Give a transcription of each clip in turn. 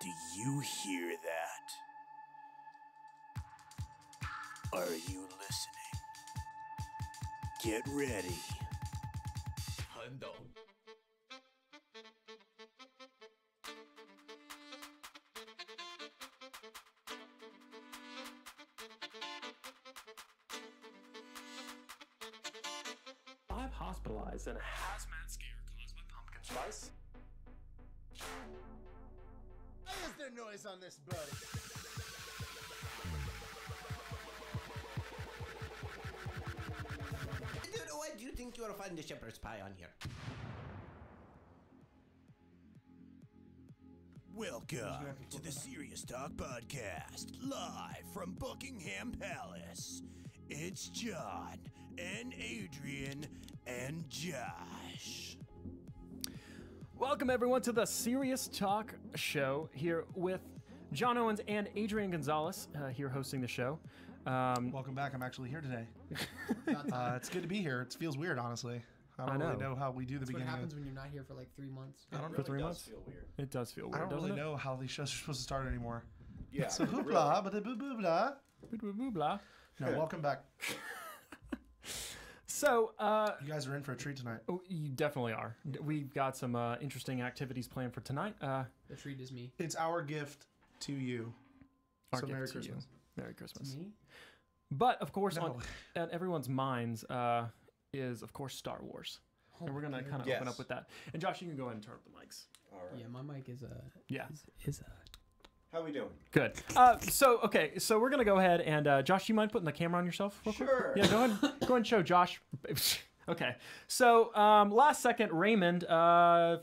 Do you hear that? Are you listening? Get ready. Hundo. Five hospitalized and a hazmat scare caused by pumpkin spice. Why is there noise on this boat? Dude, why do you think you will find the shepherd's pie on here? Welcome to the Serious Talk Podcast, live from Buckingham Palace. It's John and Adrian and Josh. Welcome everyone to the Serious Talk Show here with John Owens and Adrian Gonzalez here hosting the show. Welcome back. I'm actually here today. It's good to be here. It feels weird, honestly. I don't really know how we do the That's what beginning. happens when you're not here for like 3 months. I don't For 3 really, months? It does feel weird. I don't doesn't really it? know how these shows are supposed to start anymore. Yeah. So hoopla, but boo boo blah. Blah, blah, blah. No, welcome back. So, You guys are in for a treat tonight. oh, you definitely are. We've got some interesting activities planned for tonight. The treat is me. It's our gift to you. Our So gift Merry to Christmas. you. Merry Christmas. Me? But of course, No. at everyone's minds is of course Star Wars, and we're gonna kind of open up with that. And Josh, you can go ahead and turn up the mics. All right. Yeah, my mic is Yeah, How we doing? good. So we're gonna go ahead and Josh, you mind putting the camera on yourself? Real quick? Sure. Yeah, go ahead and show Josh. Okay. So last second, Raymond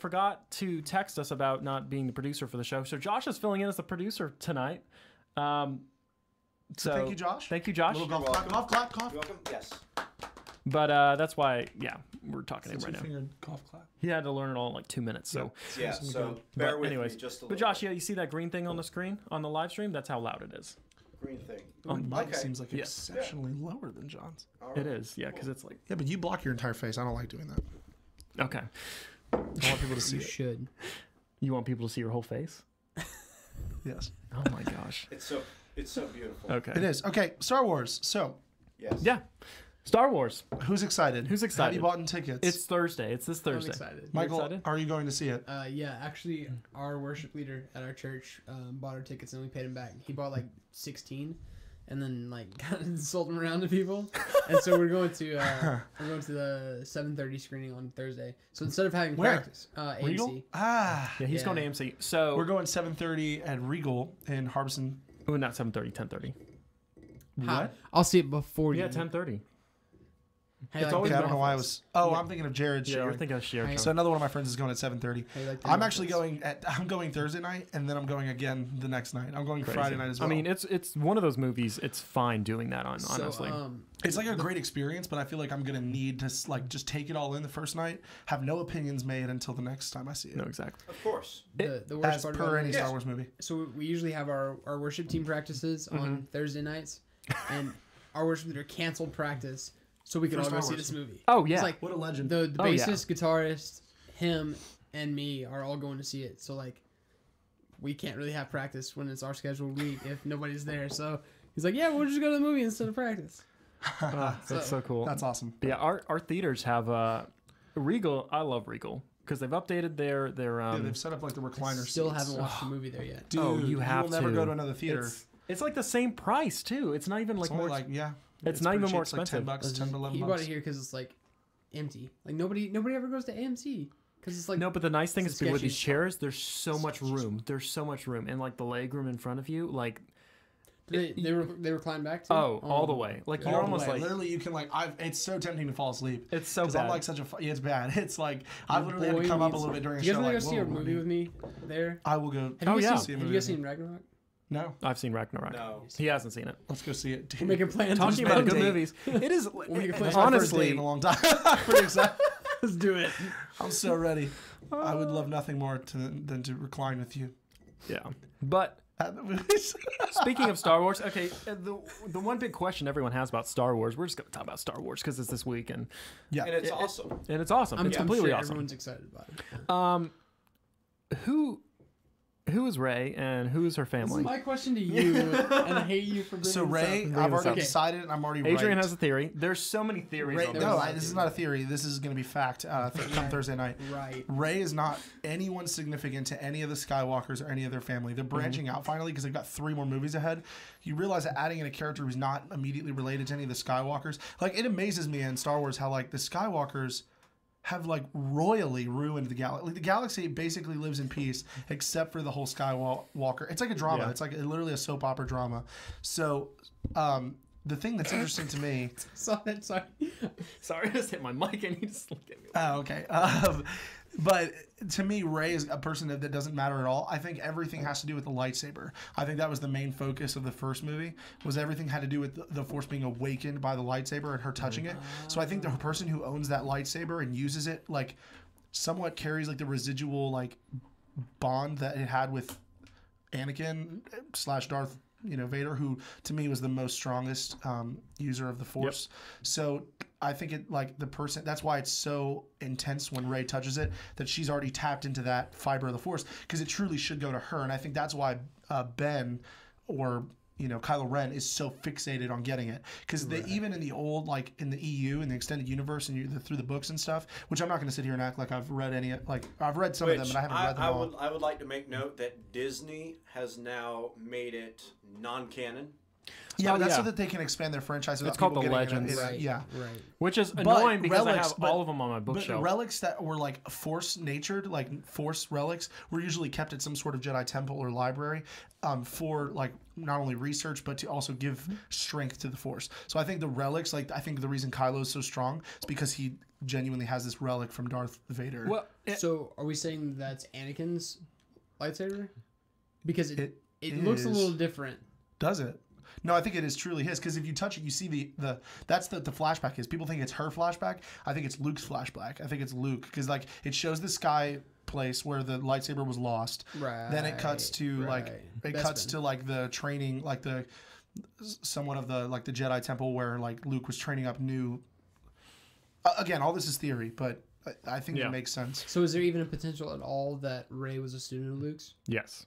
forgot to text us about not being the producer for the show. So Josh is filling in as the producer tonight. So Thank you, Josh. Thank you, Josh. Little golf clap, golf clap, golf. You welcome? Yes. But that's why, yeah, we're talking to him right now. Finger golf clap. He had to learn it all in like 2 minutes. So, Yeah, so bear with me just a little but Josh, yeah, you see that green thing on the screen on the live stream? That's how loud it is. green thing. Mike Okay. seems like Yeah. exceptionally lower than John's. All It right. is, yeah, because it's like Yeah, but you block your entire face. I don't like doing that. okay. I want people to see You it. should. You want people to see your whole face? Yes. Oh my gosh. It's so beautiful. Okay. It is. Okay, Star Wars. So, Yes. Yeah. Star Wars. who's excited? Who's excited? Have you bought tickets? It's Thursday. It's this Thursday. I'm excited. Michael, excited? are you going to see it? Yeah, actually, our worship leader at our church bought our tickets and we paid him back. He bought like 16, and then like kind of sold them around to people. And so we're going to the 7:30 screening on Thursday. So instead of having Where? practice, Regal? AMC. Ah. Yeah, he's Yeah. going to AMC. So We're going 7:30 at Regal in Harbison. oh, not 7:30, 10:30. What? I'll see it before you. Yeah, 10:30. Hey, It's like, always Okay, I been don't know why I off. was. Oh, I'm thinking of Jared Yeah, showing. we're thinking of share. Hey, So another one of my friends is going at 7:30. Hey, like the I'm actually Muppets. I'm going Thursday night, and then I'm going again the next night. I'm going Friday night as well. I mean, it's one of those movies. It's fine doing that on honestly. it's like a great experience, but I feel like I'm gonna need to like just take it all in the first night, have no opinions made until the next time I see it. No, exactly. Of course. The worst As part per about it any is- Star Wars movie. So we usually have our worship team practices on Thursday nights, and our worship leader canceled practice so we could For all go Star see Wars. this movie. Oh yeah. It's like What a legend. the Oh, yeah. bassist, guitarist, him, and me are all going to see it. So like, we can't really have practice when it's our scheduled week if nobody's there. So he's like, "Yeah, we'll just go to the movie instead of practice." That's so cool. That's awesome. But yeah, our theaters have Regal. I love Regal because they've updated their Yeah, they've set up like the recliner Still seats. haven't watched the movie there yet. Dude, oh, you have will never to. go to another theater. It's like the same price too. It's not even like It's only more. like yeah. It's not pretty even more cheap. It's like expensive. $10, 10 to 11 He bought bucks. it here because it's like empty. Like nobody ever goes to AMC because it's like No, but the nice thing It's is a with sketchy these chairs, there's so much room. There's so much room, and like the leg room in front of you, like they recline back to all the way. Like All you're the almost way. like literally you can like it's so tempting to fall asleep. It's so because I'm bad. like such a yeah, it's bad. It's like I literally had to come up a little bit during a Do you show. guys want Like, to go see a whoa, movie with me there? I will go. Have you yeah. guys See seen, a have movie you guys with seen Ragnarok? No, I've seen Ragnarok. No. He hasn't seen it. let's go see it. Dude. We're making plans. Talking about good movies, it is make a plan. It's my first honestly. date in a long time. I'm pretty excited. Let's do it. I'm so ready. I would love nothing more than to recline with you Yeah, but at the movies. speaking of Star Wars, okay, the one big question everyone has about Star Wars, we're just going to talk about Star Wars because it's this week and Yeah, And it's awesome. it's awesome. It's I'm completely sure awesome. everyone's excited about it. who is Rey and who is her This family? is my question to you, and I hate you for bringing So Rey, this up. I've already up. decided, and I'm already Adrian right. has a theory. There's so many theories. on this. This is not a theory. This is going to be fact. Come Thursday night. Right. Rey is not anyone significant to any of the Skywalkers or any of their family. They're branching out finally because they've got 3 more movies ahead. You realize that adding in a character who's not immediately related to any of the Skywalkers, like it amazes me in Star Wars how like the Skywalkers have like royally ruined the galaxy. Like the galaxy basically lives in peace except for the whole Skywalker. It's like a drama. Yeah. It's like literally a soap opera drama. So the thing that's interesting to me. Sorry. Sorry, I just hit my mic and he just looked at me. Oh, okay. But to me, Rey is a person that doesn't matter at all. I think everything has to do with the lightsaber. I think that was the main focus of the first movie, was everything had to do with the Force being awakened by the lightsaber and her touching it. So I think the person who owns that lightsaber and uses it, like, somewhat carries, like, the residual, like, bond that it had with Anakin / Darth Vader, who to me was the most strongest user of the Force. So I think it like the person. That's why it's so intense when Rey touches it. That she's already tapped into that fiber of the Force because it truly should go to her. And I think that's why Ben or Kylo Ren is so fixated on getting it because even in the old, like in the EU and the extended universe and through the books and stuff, which I'm not going to sit here and act like I've read any. Like I've read some of them, but I haven't read them all. I would like to make note that Disney has now made it non-canon. Yeah, but that's so that they can expand their franchise. It's called the Legends. Right. Which is annoying because I have but all of them on my bookshelf. But relics that were like Force-natured, like Force relics, were usually kept at some sort of Jedi temple or library for like not only research but to also give strength to the Force. So I think the relics, like I think the reason Kylo is so strong is because he genuinely has this relic from Darth Vader. Well, so are we saying that's Anakin's lightsaber? Because it looks a little different. Does it? No, I think it is truly his because if you touch it, you see the that's the flashback is. People think it's her flashback. I think it's Luke's flashback. I think it's Luke because like it shows the sky place where the lightsaber was lost. Right. Then it cuts to to like the training, like the somewhat of the like the Jedi temple where like Luke was training up new. Again, all this is theory, but I think it makes sense. So is there even a potential at all that Rey was a student of Luke's? Yes.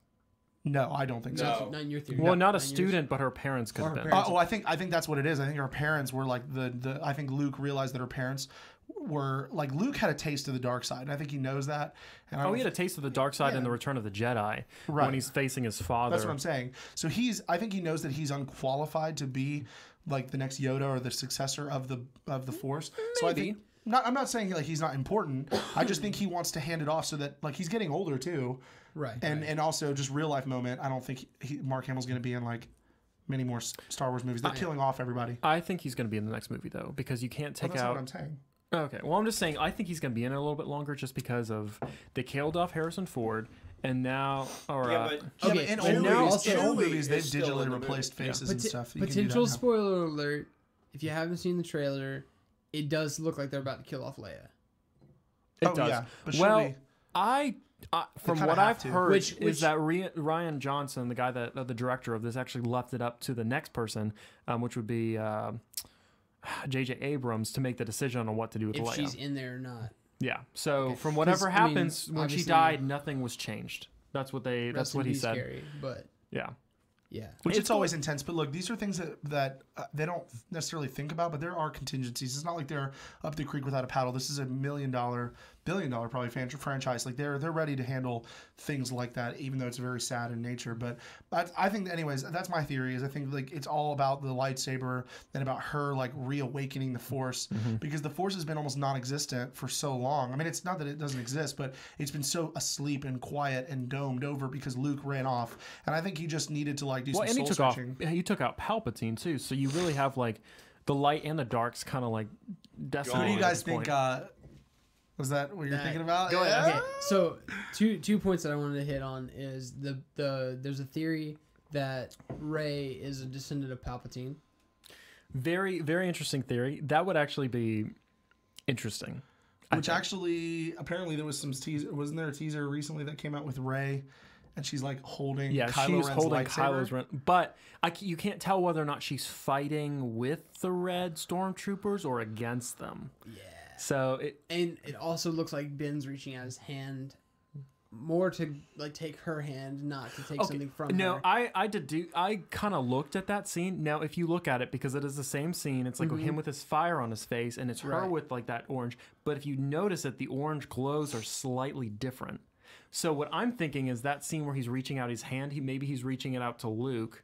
No, I don't think so. Not in your theory. Well, not a student, but her parents could have been. I think that's what it is. I think her parents were like I think Luke realized that her parents were like Luke had a taste of the dark side, and I think he knows that. And he had a taste of the dark side in the Return of the Jedi when he's facing his father. That's what I'm saying. So I think he knows that he's unqualified to be like the next Yoda or the successor of the Force. Maybe. So I think. I'm not saying like he's not important. I just think he wants to hand it off so that like he's getting older too. Right. And also just real life moment. I don't think Mark Hamill's going to be in like many more Star Wars movies. They're killing off everybody. I think he's going to be in the next movie though because you can't take that's out. Not what I'm saying. Okay. Well, I'm just saying I think he's going to be in it a little bit longer just because of they killed off Harrison Ford and now in old movies they've digitally replaced faces and stuff. Potential spoiler alert: if you haven't seen the trailer, it does look like they're about to kill off Leia. It does. Yeah, but well, from what I've heard, is that Rian Johnson, the guy the director of this, actually left it up to the next person, which would be J.J. Abrams, to make the decision on what to do with Leia. If she's in there or not. Yeah. So from whatever happens when she died, nothing was changed. That's what he said. Scary, but yeah. Yeah, which it's always intense. But look, these are things that they don't necessarily think about, but there are contingencies. It's not like they're up the creek without a paddle. This is a $1 million, $1 billion probably franchise. Like they're ready to handle things like that, even though it's very sad in nature. But I think, anyways, that's my theory. Is I think like it's all about the lightsaber and about her like reawakening the Force because the Force has been almost non-existent for so long. I mean, it's not that it doesn't exist, but it's been so asleep and quiet and domed over because Luke ran off, and I think he just needed to like do some soul searching. He took out Palpatine too, so you really have like the light and the dark's kind of like decimated. Who do you guys think? Was that what you're thinking about? Go ahead. Okay, so two points that I wanted to hit on is there's a theory that Rey is a descendant of Palpatine. Very, very interesting theory. That would actually be interesting. Which actually, apparently, there was some teaser. Wasn't there a teaser recently that came out with Rey? And she's like holding Kylo Ren's lightsaber. Kylo's Ren, but you can't tell whether or not she's fighting with the red stormtroopers or against them. Yeah. So it also looks like Ben's reaching out his hand more to like take her hand, not to take something from no, her. I kind of looked at that scene. Now, if you look at it, because it is the same scene, it's like him with his fire on his face, and it's her with like that orange. But if you notice that the orange glows are slightly different. So what I'm thinking is that scene where he's reaching out his hand, maybe he's reaching it out to Luke.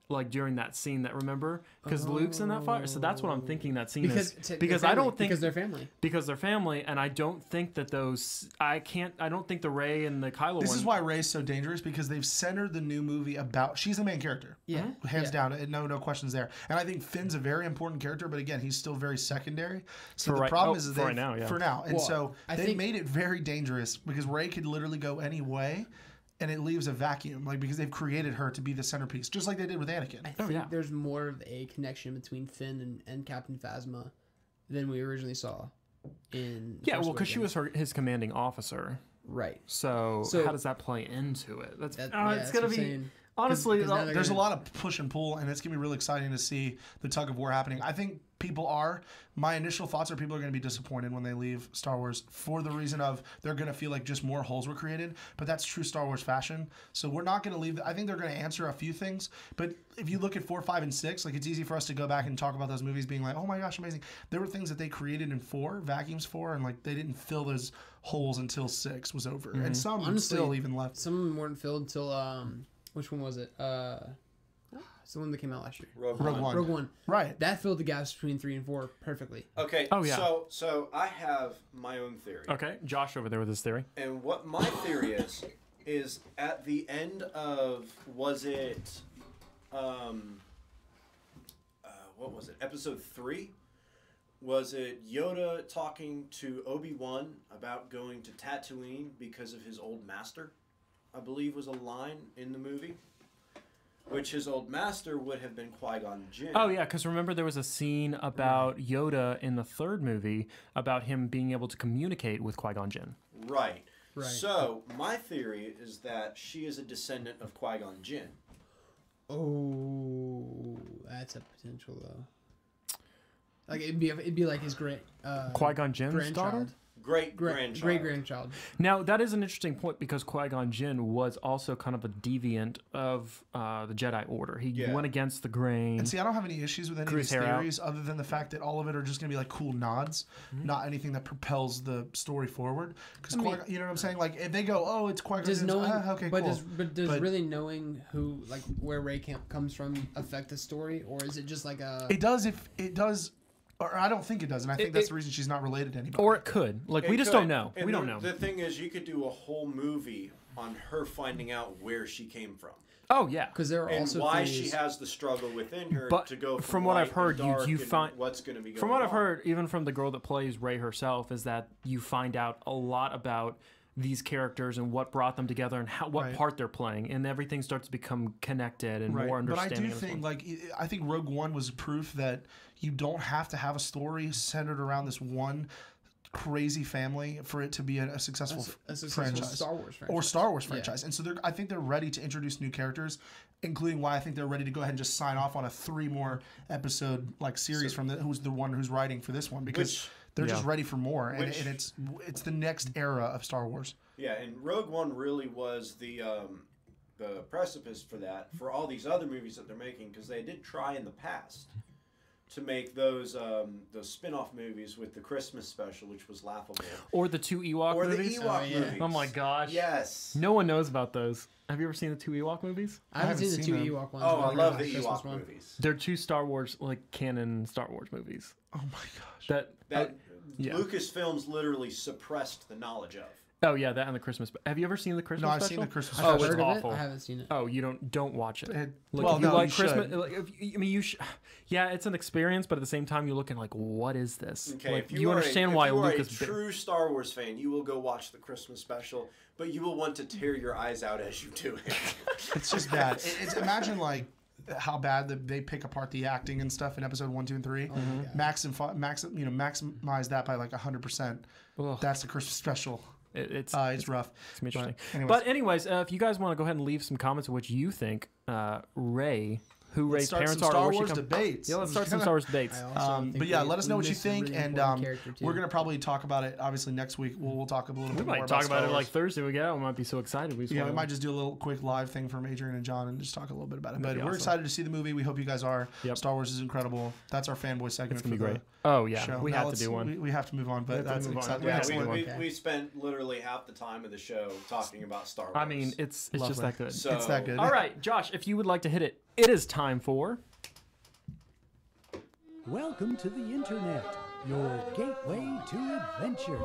Like during that scene, Remember, because Luke's in that fire, so that's what I'm thinking that scene is. Because I don't think because they're family. Because they're family, and I don't think that those. I don't think the Rey and the Kylo. This is why Rey's so dangerous, because they've centered the new movie about. She's the main character. Yeah, hands down. No questions there. And I think Finn's a very important character, but again, he's still very secondary. So the problem is for right now, yeah. For now, and well, so they made it very dangerous because Rey could literally go any way. And it leaves a vacuum, like because they've created her to be the centerpiece, just like they did with Anakin. I think there's more of a connection between Finn and Captain Phasma than we originally saw in. Because she was his commanding officer, right? So how does that play into it? It's gonna be. Saying. Honestly, there's a lot of push and pull, and it's going to be really exciting to see the tug of war happening. I think my initial thoughts are people are going to be disappointed when they leave Star Wars for the reason of they're going to feel like just more holes were created, but that's true Star Wars fashion. So we're not going to leave. I think they're going to answer a few things, but if you look at 4, 5, and 6, like it's easy for us to go back and talk about those movies being like, oh my gosh, amazing. There were things that they created in 4, vacuums 4, and like they didn't fill those holes until 6 was over. And some honestly, still even left. Some of them weren't filled until which one was it? It's the one that came out last year. Rogue One. Right. That filled the gaps between 3 and 4 perfectly. Okay. Oh, yeah. So I have my own theory. Okay, Josh over there with his theory. And what my theory is at the end of what was it? Episode 3? Was it Yoda talking to Obi-Wan about going to Tatooine because of his old master? I believe was a line in the movie, which his old master would have been Qui-Gon Jinn. Oh yeah, because remember there was a scene about Yoda in the 3rd movie about him being able to communicate with Qui-Gon Jinn. Right. So my theory is that she is a descendant of Qui-Gon Jinn. Oh, that's a potential though. Like it'd be like his Qui-Gon Jinn's daughter. Great grandchild. Great grandchild. Now that is an interesting point because Qui-Gon Jinn was also kind of a deviant of the Jedi Order. He went against the grain. And see, I don't have any issues with any of these theories other than the fact that all of it are just going to be like cool nods, not anything that propels the story forward. Because you know what I'm saying? Like if they go, oh, it's Qui-Gon Jinn, okay, cool. Does really knowing who, like where Rey comes from affect the story, or is it just like a? It does if it does. Or I don't think it does, and I think that's the reason she's not related to anybody. Or it could. Like, we just don't know. We don't know. The thing is, you could do a whole movie on her finding out where she came from. Oh, yeah. Because there are also why she has the struggle within her to go from what I've heard, you find what's going to be going on. From what I've heard, even from the girl that plays Rey herself, is that you find out a lot about these characters and what brought them together and what part they're playing, and everything starts to become connected and more understanding. But I think Rogue One was proof that you don't have to have a story centered around this one crazy family for it to be a successful franchise. Star Wars franchise. Or Star Wars franchise. And so I think they're ready to introduce new characters, including why I think they're ready to go ahead and just sign off on a 3 more episode series from who's the one who's writing for this one, because they're just ready for more, and it's the next era of Star Wars. Yeah, and Rogue One really was the precipice for that, for all these other movies that they're making, because they did try in the past to make those spin-off movies with the Christmas special, which was laughable. Or the 2 Ewok movies. Or the Ewok movies. Oh my gosh. Yes. No one knows about those. Have you ever seen the 2 Ewok movies? I haven't seen the 2 Ewok ones. Oh, I love the Ewok movies. They're 2 Star Wars, canon Star Wars movies. Oh my gosh. That Lucasfilms literally suppressed the knowledge of. Oh yeah, that and the Christmas. Have you ever seen the Christmas special? No, I've seen the Christmas special. special. It's awful. I haven't seen it. Oh, you don't watch it. Well, no, like you Christmas. should. You should. Yeah, it's an experience, but at the same time, you're looking like, what is this? Okay, like, if you understand why Lucas. If you are a true Star Wars fan, you will go watch the Christmas special, but you will want to tear your eyes out as you do it. It's just bad. Imagine how bad they pick apart the acting and stuff in episode 1, 2, and 3. Maximize that by 100%. That's the Christmas special. It's rough. It's interesting. But anyways, if you guys want to go ahead and leave some comments of what you think Rey who Let's raised start parents some are. Star or what you Wars come- debates. Yeah, let's start some Star Wars debates. But yeah, let us know what you think, and we're gonna probably talk about it. Obviously, next week we'll talk a little We bit more might about talk about Star it Wars. like Thursday. We get out. We might be so excited. Yeah, we might just do a little quick live thing from Adrian and John and just talk a little bit about it. But be we're awesome. excited to see the movie. We hope you guys are. Yep. Star Wars is incredible. That's our fanboy segment. It's gonna be for the great. Oh yeah, show. we Now have to let's- do one. We have to move on, but have to that's move on. exciting. Yeah, Excellent. we spent literally half the time of the show talking about Star Wars. I mean, it's just Lovely. that good. So- It's that good. All right, Josh, if you would like to hit it, it is time for. Welcome to the internet, your gateway to adventure.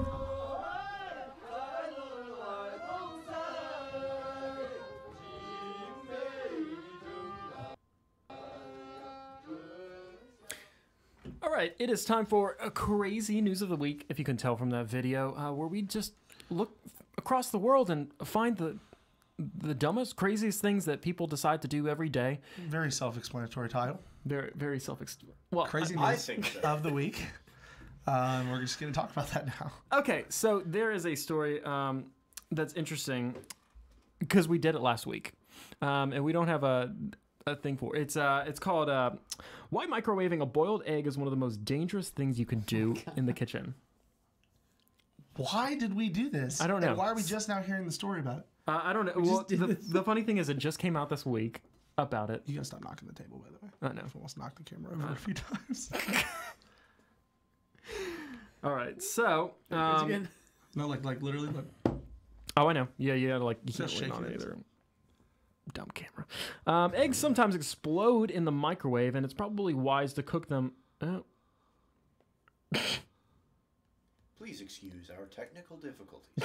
All right, it is time for a crazy news of the week. If you can tell from that video, where we just look across the world and find the dumbest, craziest things that people decide to do every day. Very self-explanatory title. Very, very well. Crazy I news think so. of the week. We're just going to talk about that now. Okay, so there is a story that's interesting because we did it last week, and we don't have a thing for it. It's called "Why Microwaving a Boiled Egg is One of the Most Dangerous Things You Can Do in the Kitchen." Why did we do this? I don't know. And why are we just now hearing the story about it? I don't know. Well, the funny thing is, it just came out this week about it. You got to stop knocking the table, by the way. I know. I've almost knocked the camera over a few times. All right, so again. No, like literally. oh, I know. Yeah, you can't Just lean on shake it it. either. Dumb camera. Eggs sometimes explode in the microwave, and it's probably wise to cook them. Please excuse our technical difficulties.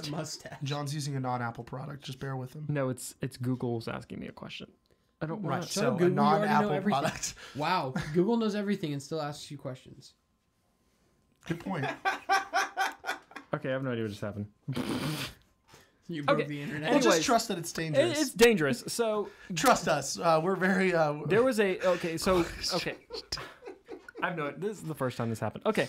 A mustache. John's using a non-Apple product. Just bear with him. No, it's Google's asking me a question. I don't Right. want. So Google, a you already know non-Apple everything. product. Wow, Google knows everything and still asks you questions. Good point. Okay, I have no idea what just happened. You broke Okay, the internet. Well, Anyways, just trust that it's dangerous. It's dangerous. So Trust us. We're very. there was a okay. I've known this is the first time this happened. Okay,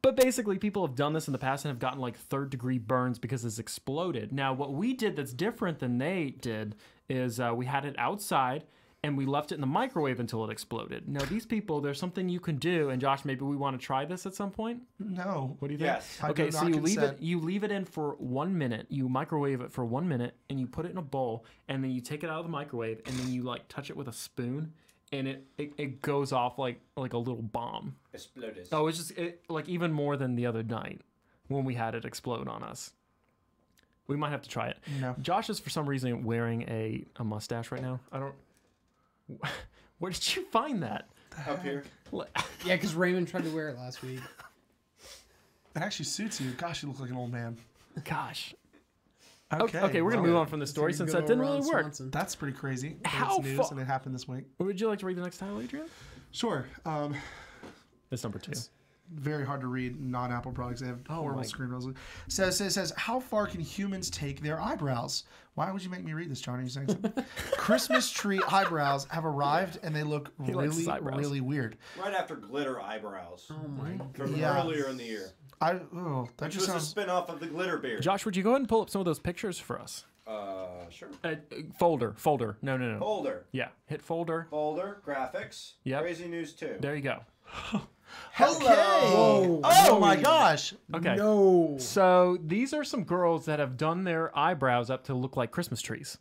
but basically, people have done this in the past and have gotten like third-degree burns because it's exploded. Now, what we did that's different than they did is we had it outside and we left it in the microwave until it exploded. Now, these people, there's something you can do, and Josh, maybe we want to try this at some point. No. What do you think? Yes. I Okay, do so not you consent. leave it in for 1 minute. You microwave it for 1 minute, and you put it in a bowl, and then you take it out of the microwave, and then you like touch it with a spoon, and it goes off like a little bomb. Explodes. Oh, it's just like even more than the other night when we had it explode on us. We might have to try it. No. Josh is for some reason wearing a mustache right now. I don't. Where did you find that? Up here. Yeah, because Raymond tried to wear it last week. It actually suits you. Gosh, you look like an old man. Gosh. Okay. Okay, we're gonna well, move on from the story since that didn't really work. That's pretty crazy. How It's news fa- and it happened this week. Would you like to read the next title, Adrian? Sure. It's number 2. Very hard to read non-Apple products. They have horrible my- screen resolution. Says, how far can humans take their eyebrows? Why would you make me read this, John? Are you saying something? Christmas tree eyebrows have arrived, and they look likes really, his eyebrows. really weird. Right after glitter eyebrows Oh my from Yeah. earlier in the year, That which just was a sounds. spin-off of the glitter beard. Josh, would you go ahead and pull up some of those pictures for us? Sure. Folder. No. Folder. Yeah, hit folder. Folder. Graphics. Yep. Crazy News 2. There you go. Hello. Whoa. Oh my gosh. Okay. No. So these are some girls that have done their eyebrows up to look like Christmas trees.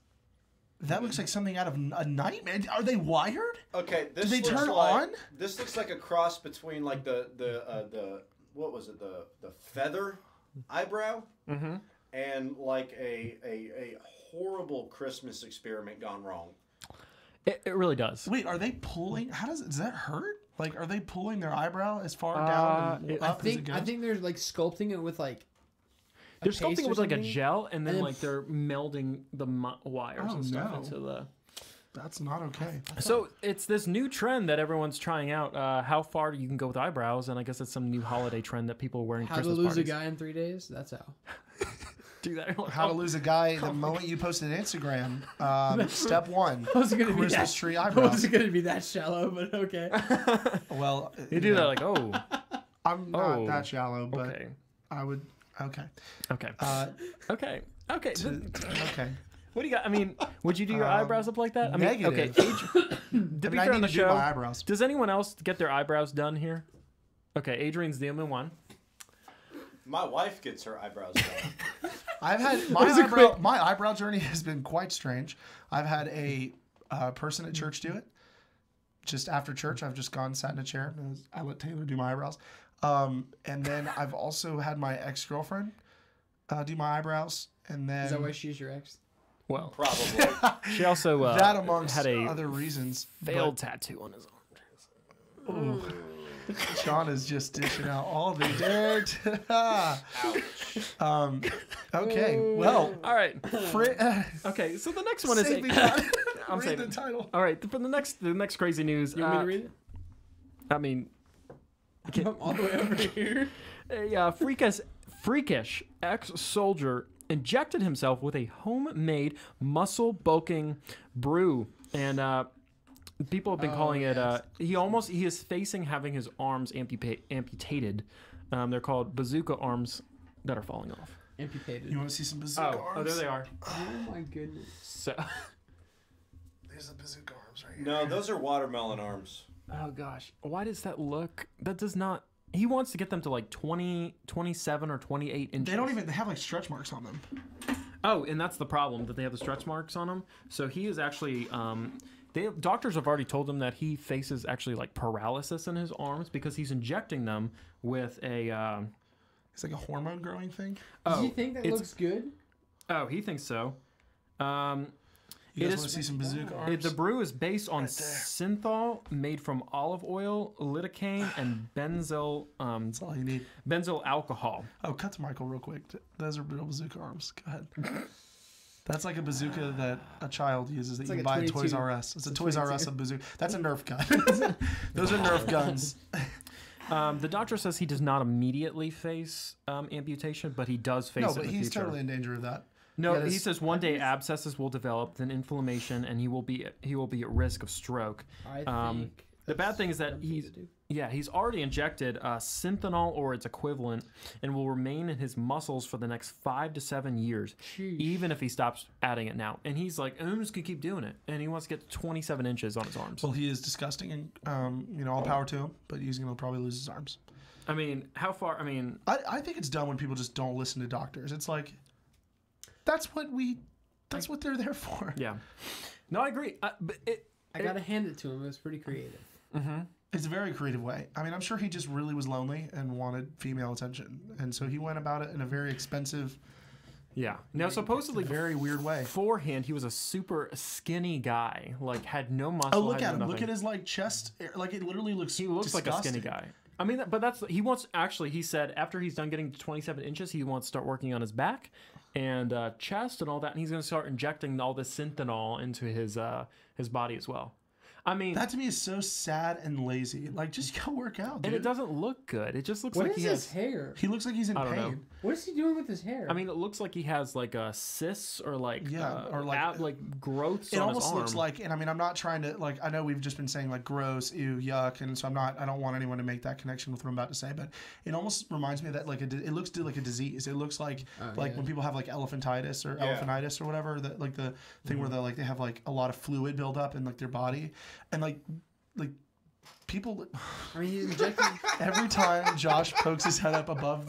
That looks like something out of a nightmare. Are they wired? Okay, this they looks turn like, on? This looks like a cross between like the what was it, the feather eyebrow and like a horrible Christmas experiment gone wrong. It really does. Wait, are they pulling? Does that hurt? Like, are they pulling their eyebrow as far down and I up as it goes? I think they're like sculpting it with like. They're paste sculpting it or with like a something? gel, and then And then like they're melding the wires Oh, and stuff no. into the. That's not okay. So it's this new trend that everyone's trying out. How far you can go with eyebrows, and I guess it's some new holiday trend that people are wearing. How Christmas to lose parties. a guy in 3 days? That's how. Do that. How to lose a guy the moment you posted Instagram. Step 1. Was it gonna be Christmas that? tree Was eyebrows. it gonna be that shallow? But okay. Well, You do that like, oh, I'm not Oh, that shallow, but okay, I would. Okay. okay, Uh, okay, okay. okay. What do you got? I mean, would you do your eyebrows up like that? I mean, negative. okay. To be fair on the do my show, eyebrows. does anyone else get their eyebrows done here? Okay, Adrian's the only one. My wife gets her eyebrows done. I've had my eyebrow journey has been quite strange. I've had a person at church do it. Just after church, I've just gone, sat in a chair, and I let Taylor do my eyebrows. And then I've also had my ex-girlfriend do my eyebrows. And then Is that why she's your ex? Well, Probably. she also that amongst had a other reasons. failed tattoo on his arm. John is just dishing out all the dirt. Okay, well, All right. Okay, so the next one is. save me, John. I'm Read saving the title. All right, for the next crazy news. You want me to read it? I mean, I'm all the way over here. a freakish ex-soldier injected himself with a homemade muscle bulking brew, and people have been calling it. He is facing having his arms amputated. They're called bazooka arms that are falling off. Amputated. You want to see some bazooka arms? Oh, there they are. Oh my goodness. So, There's the bazooka arms right here. No, those are watermelon arms. oh gosh, why does that look? That does not. He wants to get them to like 20, 27, or 28 inches. They don't even. They have like stretch marks on them. Oh, and that's the problem, that they have the stretch marks on them. So he is actually. Doctors have already told him that he faces actually like paralysis in his arms because he's injecting them with a. It's like a hormone growing thing. Do you think that looks good? Oh, he thinks so. You guys want to see some bazooka arms? The brew is based on synthol made from olive oil, lidocaine, and benzyl. That's all you need. Benzyl alcohol. Oh, cut to Michael real quick. Those are real bazooka arms. Go ahead. That's like a bazooka that a child uses that you like can a buy at 22. Toys R Us. It's a Toys 22. R Us of bazooka. That's a Nerf gun. Those are Nerf guns. The doctor says he does not immediately face amputation, but he does face it No, but in the he's future. totally in danger of that. No, Yeah, he says one day abscesses will develop, then inflammation, and he will be at risk of stroke. I think. The bad thing is that he's already injected synthanol or its equivalent, and will remain in his muscles for the next 5 to 7 years, even if he stops adding it now. And he's like, I'm just gonna keep doing it, and he wants to get to 27 inches on his arms. Well, he is disgusting, and all power to him. But he's gonna probably lose his arms. I mean, how far? I mean, I think it's dumb when people just don't listen to doctors. It's like that's what they're there for. yeah. No, I agree. But I gotta hand it to him. It was pretty creative. It's a very creative way. I mean, I'm sure he just really was lonely and wanted female attention, and so he went about it in a very expensive, yeah. Now, supposedly, very weird way. beforehand, he was a super skinny guy, like had no muscle. Oh, look had at him! nothing. Look at his like chest. Like it literally looks. He looks like a disgusting. skinny guy. I mean, but that's he wants. Actually, he said after he's done getting to 27 inches, he wants to start working on his back and chest and all that, and he's going to start injecting all this synthanol into his body as well. I mean, That to me is so sad and lazy. Like, just go work out, dude. and it doesn't look good. It just looks What like is he his has. hair? He looks like he's in I don't know. pain. What is he doing with his hair? I mean, it looks like he has like a cysts or like or like growths It on his almost arm. looks like, and I mean, I'm not trying to I know we've just been saying like gross, ew, yuck, and so I don't want anyone to make that connection with what I'm about to say, but it almost reminds me of that it looks like a disease. It looks like when people have like elephantitis or elephantitis or whatever, that like the thing where they have like a lot of fluid build up in like their body, and like people. I mean, he's injecting. Every time Josh pokes his head up above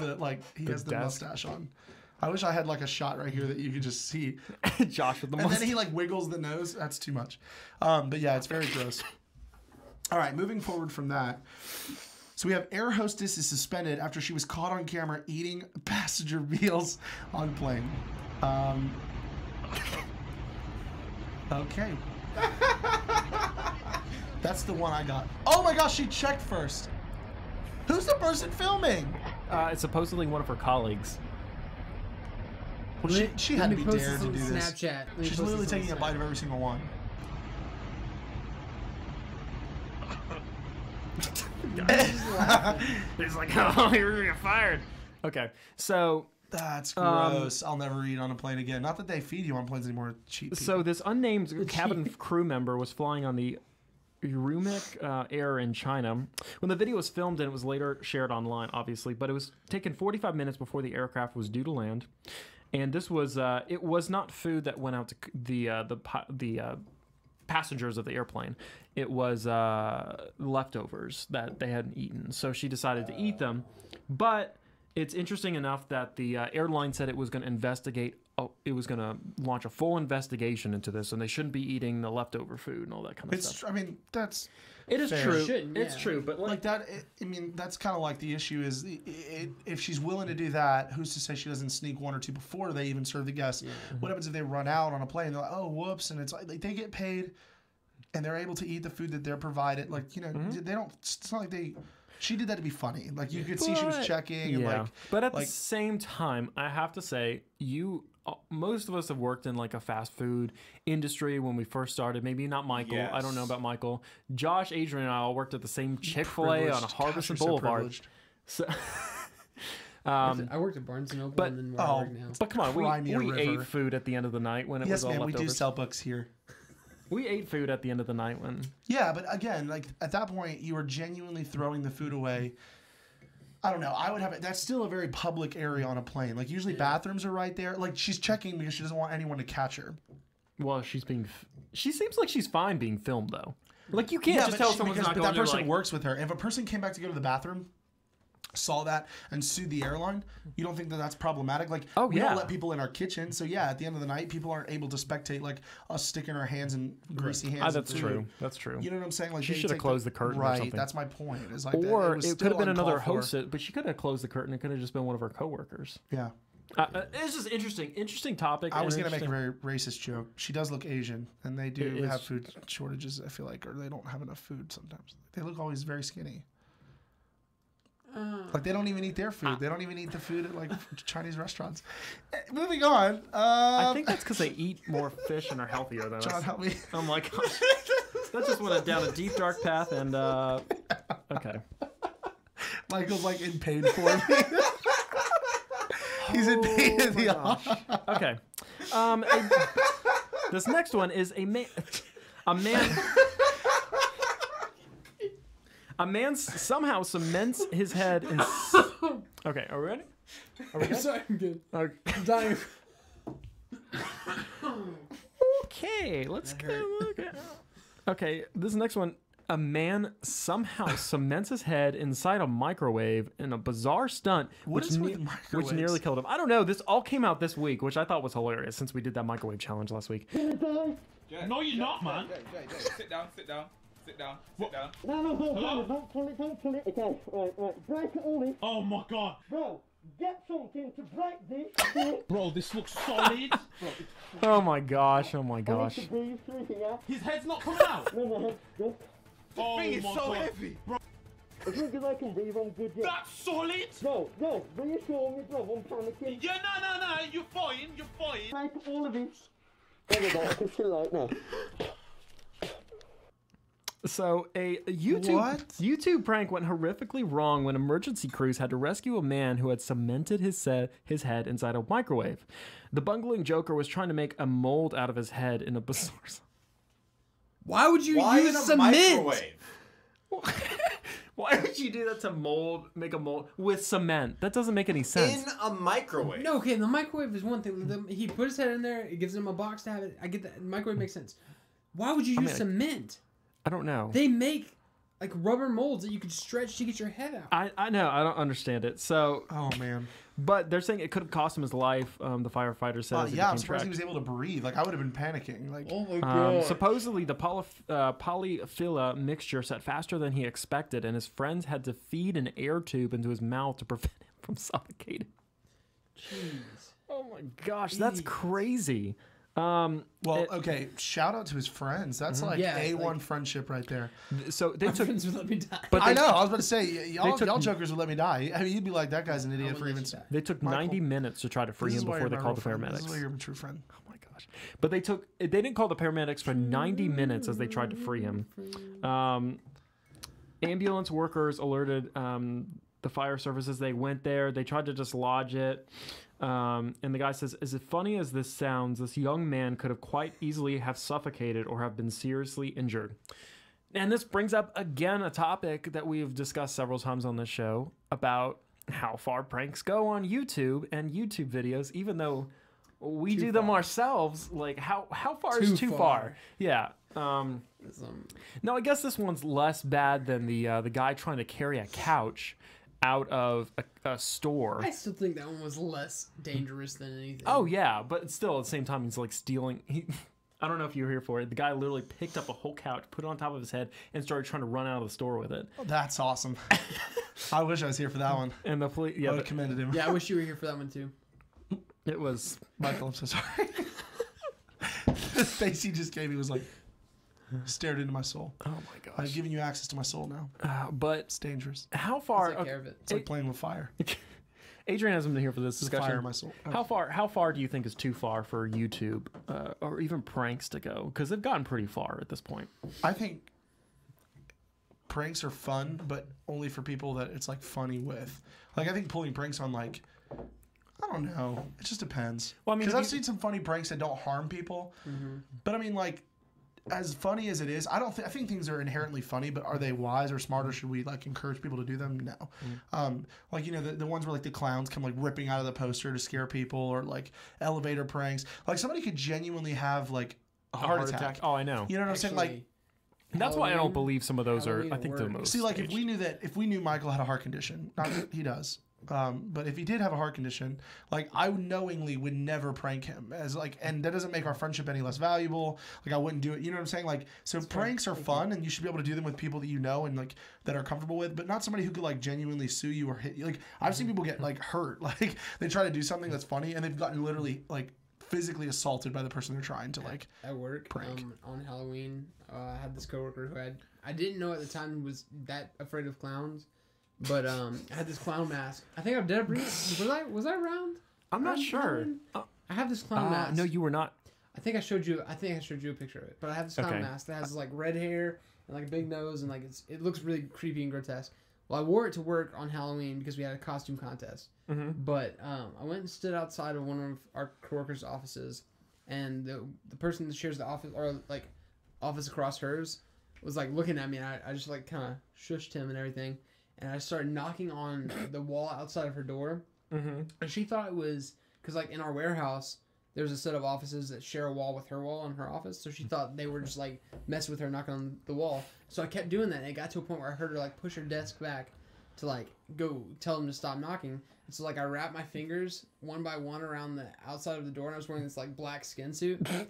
he has the desk. mustache on. I wish I had like a shot right here that you could just see. Josh with the And mustache. then he like wiggles the nose. That's too much. But yeah, it's very gross. All right, moving forward from that. So we have air hostess is suspended after she was caught on camera eating passenger meals on plane. Okay. That's the one I got. Oh my gosh, she checked first. Who's the person filming? It's supposedly one of her colleagues. Well, she had to be dared to do this. Snapchat. She's literally taking a bite of every single one. He's like, oh, you're gonna get fired. Okay, so That's gross. I'll never eat on a plane again. Not that they feed you on planes anymore. Cheap people. so this unnamed cabin crew member was flying on the Urumqi Air in China when the video was filmed, and it was later shared online, obviously. But it was taken 45 minutes before the aircraft was due to land. and this was it was not food that went out to the passengers of the airplane. It was leftovers that they hadn't eaten. So she decided to eat them. But it's interesting enough that the airline said it was going to investigate. It was going to launch a full investigation into this, and they shouldn't be eating the leftover food and all that kind of stuff. I mean, that's it is fair. true. Shouldn't, It's yeah. true, but like that. I mean, that's kind of like the issue is if she's willing to do that, who's to say she doesn't sneak one or two before they even serve the guests? What happens if they run out on a plane? They're like, oh, whoops, and it's like they get paid, and they're able to eat the food that they're provided. Like they don't. It's not like they. She did that to be funny. Like you could see she was checking. And like, but at the same time, I have to say, most of us have worked in like a fast food industry when we first started. Maybe not Michael. Yes. I don't know about Michael. Josh, Adrian, and I all worked at the same Chick-fil-A on Harbison Boulevard. So, I worked at Barnes & Noble and then where I work now. but come on, Crimea we ate River. food at the end of the night when it was all Yes, man, we leftovers. do sell books here. We ate food at the end of the night when. Yeah, but again, like at that point, you were genuinely throwing the food away. I don't know. I would have it. That's still a very public area on a plane. Like usually bathrooms are right there. Like she's checking because she doesn't want anyone to catch her. Well, she seems like she's fine being filmed though. Like you can't just tell someone's not but going. that person like, works with her. If a person came back to go to the bathroom, saw that and sued the airline, you don't think that that's problematic? Like, we don't let people in our kitchen, so yeah, at the end of the night, people aren't able to spectate like us sticking our hands in greasy hands. that's in true. food. That's true. You know what I'm saying? Like She they should have take closed the curtain or Right, something. that's my point. Is like Or was it could still have been another uncalled for. host, but she could have closed the curtain. It could have just been one of her coworkers. Yeah. It's just interesting topic. I was and gonna make a interesting- very racist joke. She does look Asian, and they do It is- have food shortages. I feel like, or they don't have enough food sometimes. They look always very skinny. Like they don't even eat their food. They don't even eat the food at like Chinese restaurants. Moving on. I think that's because they eat more fish and are healthier than John, us. help me. Oh my gosh, that just went down a deep dark path. And okay, Michael's like in pain for me. He's in pain in the okay. This next one is a man. A man somehow cements his head in. Okay, are we ready? Are we good? Sorry, I'm good. Okay. I'm dying. Okay, let's go. Okay, this next one. A man somehow cements his head inside a microwave in a bizarre stunt, What which, is with microwaves? nearly killed him. I don't know. This all came out this week, which I thought was hilarious since we did that microwave challenge last week. No, you're not, man. Sit down. No, don't pull it. Okay, right. Break it all in. Oh my god. Bro, get something to break this. Bro, this looks solid. Oh my gosh! I need to breathe through here. His head's not coming out. No, my head's good. Oh my god. heavy. As long as I can breathe, I'm good, yeah. That's solid. No, reassure me, bro, I'm panicking. Yeah, no. You're fine. Break all of it. There we go, I can chill out now. So a YouTube prank went horrifically wrong when emergency crews had to rescue a man who had cemented his head inside a microwave. The bungling joker was trying to make a mold out of his head in a bizarre. Why would you Why in use a cement? microwave? Why would you do that to make a mold with cement? That doesn't make any sense. In a microwave. No, okay, the microwave is one thing. He put his head in there. It gives him a box to have it. I get that. The microwave makes sense. Why would you use cement? I don't know. They make like rubber molds that you could stretch to get your head out. I know. I don't understand it. So, Oh man. but they're saying it could have cost him his life. The firefighter says. Yeah, I'm surprised he was able to breathe. Like I would have been panicking. Like Oh my god. Supposedly, the polyphila mixture set faster than he expected, and his friends had to feed an air tube into his mouth to prevent him from suffocating. Jeez. Oh my gosh, that's crazy. okay. Shout out to his friends. That's like Yeah, A1 like- friendship right there. So they My took. friends would let me die. But I they, know. I was about to say y'all took- jokers would let me die. I mean, you'd be like, that guy's an idiot would for let even. you die. they took Michael, 90 minutes to try to free This is him why before you're they my called the real friend. This is paramedics. why you're my true friend. Oh my gosh! But they didn't call the paramedics for 90 minutes as they tried to free him. Ambulance workers alerted the fire services. They went there. They tried to dislodge it. And the guy says, as funny as this sounds, this young man could have quite easily have suffocated or have been seriously injured. And this brings up, again, a topic that we've discussed several times on this show about how far pranks go on YouTube and YouTube videos, even though we do them ourselves. Like how far is too far? Yeah. No, I guess this one's less bad than the guy trying to carry a couch out of a store. I still think that one was less dangerous than anything. Oh yeah, but still at the same time he's like stealing. I don't know if you were here for it. The guy literally picked up a whole couch, put it on top of his head, and started trying to run out of the store with it. Oh, that's awesome. I wish I was here for that one. And the police, I would have commended him. Yeah, I wish you were here for that one too. It was Michael. I'm so sorry. The face he just gave me was like stared into my soul. Oh my gosh! I've given you access to my soul now. But it's dangerous. How far? Take care of it. It's like playing with fire. Adrian hasn't been here for this discussion. Fire in my soul. Oh. How far do you think is too far for YouTube or even pranks to go? Because they've gotten pretty far at this point. I think pranks are fun, but only for people that it's like funny with. Like I think pulling pranks on like, I don't know. It just depends. Well, I mean, because I've seen some funny pranks that don't harm people. Mm-hmm. But I mean, like, as funny as it is, I think things are inherently funny, but are they wise or smart, or should we like encourage people to do them? No. Like, you know, the ones where like the clowns come like ripping out of the poster to scare people, or like elevator pranks. Like somebody could genuinely have like a heart attack. Oh, I know. You know what I'm saying? Like, that's why I don't believe some of those are. I think the most. See, like if we knew Michael had a heart condition, not that he does. But if he did have a heart condition, like I knowingly would never prank him as like, and that doesn't make our friendship any less valuable. Like I wouldn't do it. You know what I'm saying? Like, so pranks are fun, and you should be able to do them with people that you know and like that are comfortable with, but not somebody who could like genuinely sue you or hit you. Like I've seen people get like hurt. Like they try to do something that's funny, and they've gotten literally like physically assaulted by the person they're trying to like at work prank. On Halloween. I had this coworker who I didn't know at the time he was that afraid of clowns. But I had this clown mask. I think did I bring it? Was I around? I'm not sure. I have this clown mask. No, you were not. I think I showed you a picture of it. But I have this clown mask that has like red hair and like a big nose and like it looks really creepy and grotesque. Well, I wore it to work on Halloween because we had a costume contest. Mm-hmm. But I went and stood outside of one of our coworkers' offices, and the person that shares the office or like office across hers was like looking at me, and I just like kind of shushed him and everything. And I started knocking on the wall outside of her door. Mm-hmm. And she thought it was... Because, like, in our warehouse, there's a set of offices that share a wall with her wall in her office. So she thought they were just, like, messing with her knocking on the wall. So I kept doing that. And it got to a point where I heard her, like, push her desk back to, like, go tell them to stop knocking. And so, like, I wrapped my fingers one by one around the outside of the door. And I was wearing this, like, black skin suit. And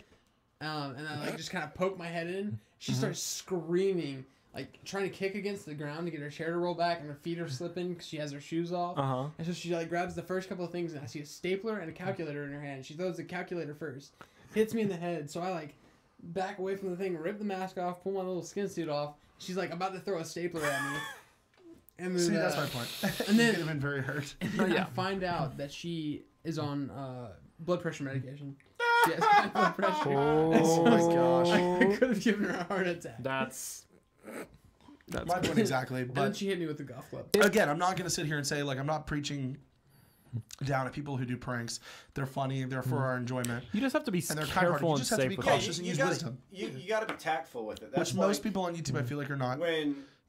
I, like, just kind of poked my head in. She started screaming... Like, trying to kick against the ground to get her chair to roll back, and her feet are slipping because she has her shoes off. Uh-huh. And so she, like, grabs the first couple of things, and I see a stapler and a calculator in her hand. She throws the calculator first. Hits me in the head, so I, like, back away from the thing, rip the mask off, pull my little skin suit off. She's, like, about to throw a stapler at me. And then, see, that's my point. And then... You could have been very hurt. And then I find out that she is on blood pressure medication. She has high blood pressure. Oh, my gosh. I could have given her a heart attack. That's my point exactly. But then she hit me with the golf club. Again, I'm not going to sit here and say, like, I'm not preaching down at people who do pranks. They're funny. They're for our enjoyment. You just have to be and they're careful you just have to be cautious and use wisdom. You got to be tactful with it. That's which most people on YouTube, I feel like, are not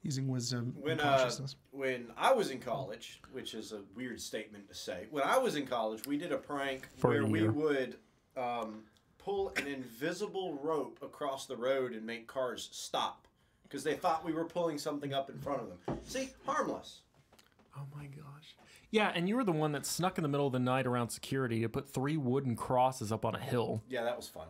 using wisdom and cautiousness. When I was in college, which is a weird statement to say, when I was in college, we did a prank where we would pull an invisible rope across the road and make cars stop. Because they thought we were pulling something up in front of them. See? Harmless. Oh my gosh. Yeah, and you were the one that snuck in the middle of the night around security to put 3 wooden crosses up on a hill. Yeah, that was fun.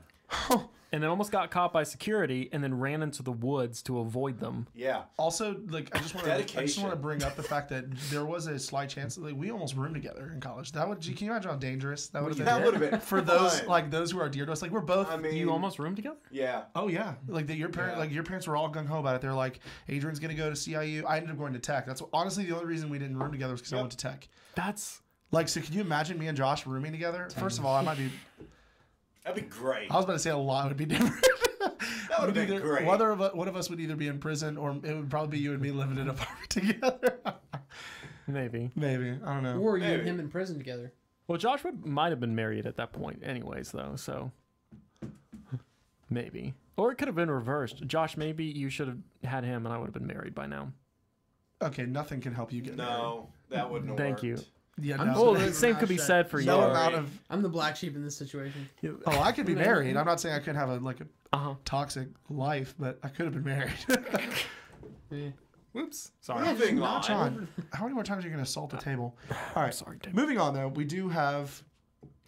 And then almost got caught by security and then ran into the woods to avoid them. Yeah. Also, like, I just want to bring up the fact that there was a slight chance that like, we almost roomed together in college. Can you imagine how dangerous that would have been? For those who are dear to us. Like, we're both. I mean, you almost roomed together? Yeah. Oh yeah. Like your parents were all gung ho about it. They're like, Adrian's gonna go to CIU. I ended up going to Tech. That's honestly the only reason we didn't room together was because I went to Tech. That's like, so can you imagine me and Josh rooming together? First of all, I might be. That'd be great. I was about to say a lot would be different. That would be great. One of us would either be in prison or it would probably be you and me living in an apartment together. Maybe. I don't know. Or you and him in prison together. Well, Josh might have been married at that point anyways, though, so maybe. Or it could have been reversed. Josh, maybe you should have had him and I would have been married by now. Okay, nothing can help you get married. No, that wouldn't have Thank worked. you. Yeah, Well, no. the same could be said for you. No amount of. I'm the black sheep in this situation. Oh, I could be married. I'm not saying I couldn't have Uh-huh. toxic life, but I could have been married. Yeah. Whoops. Sorry. Moving on. John, how many more times are you going to assault the table? All right. Sorry, Dave. Moving on, though, we do have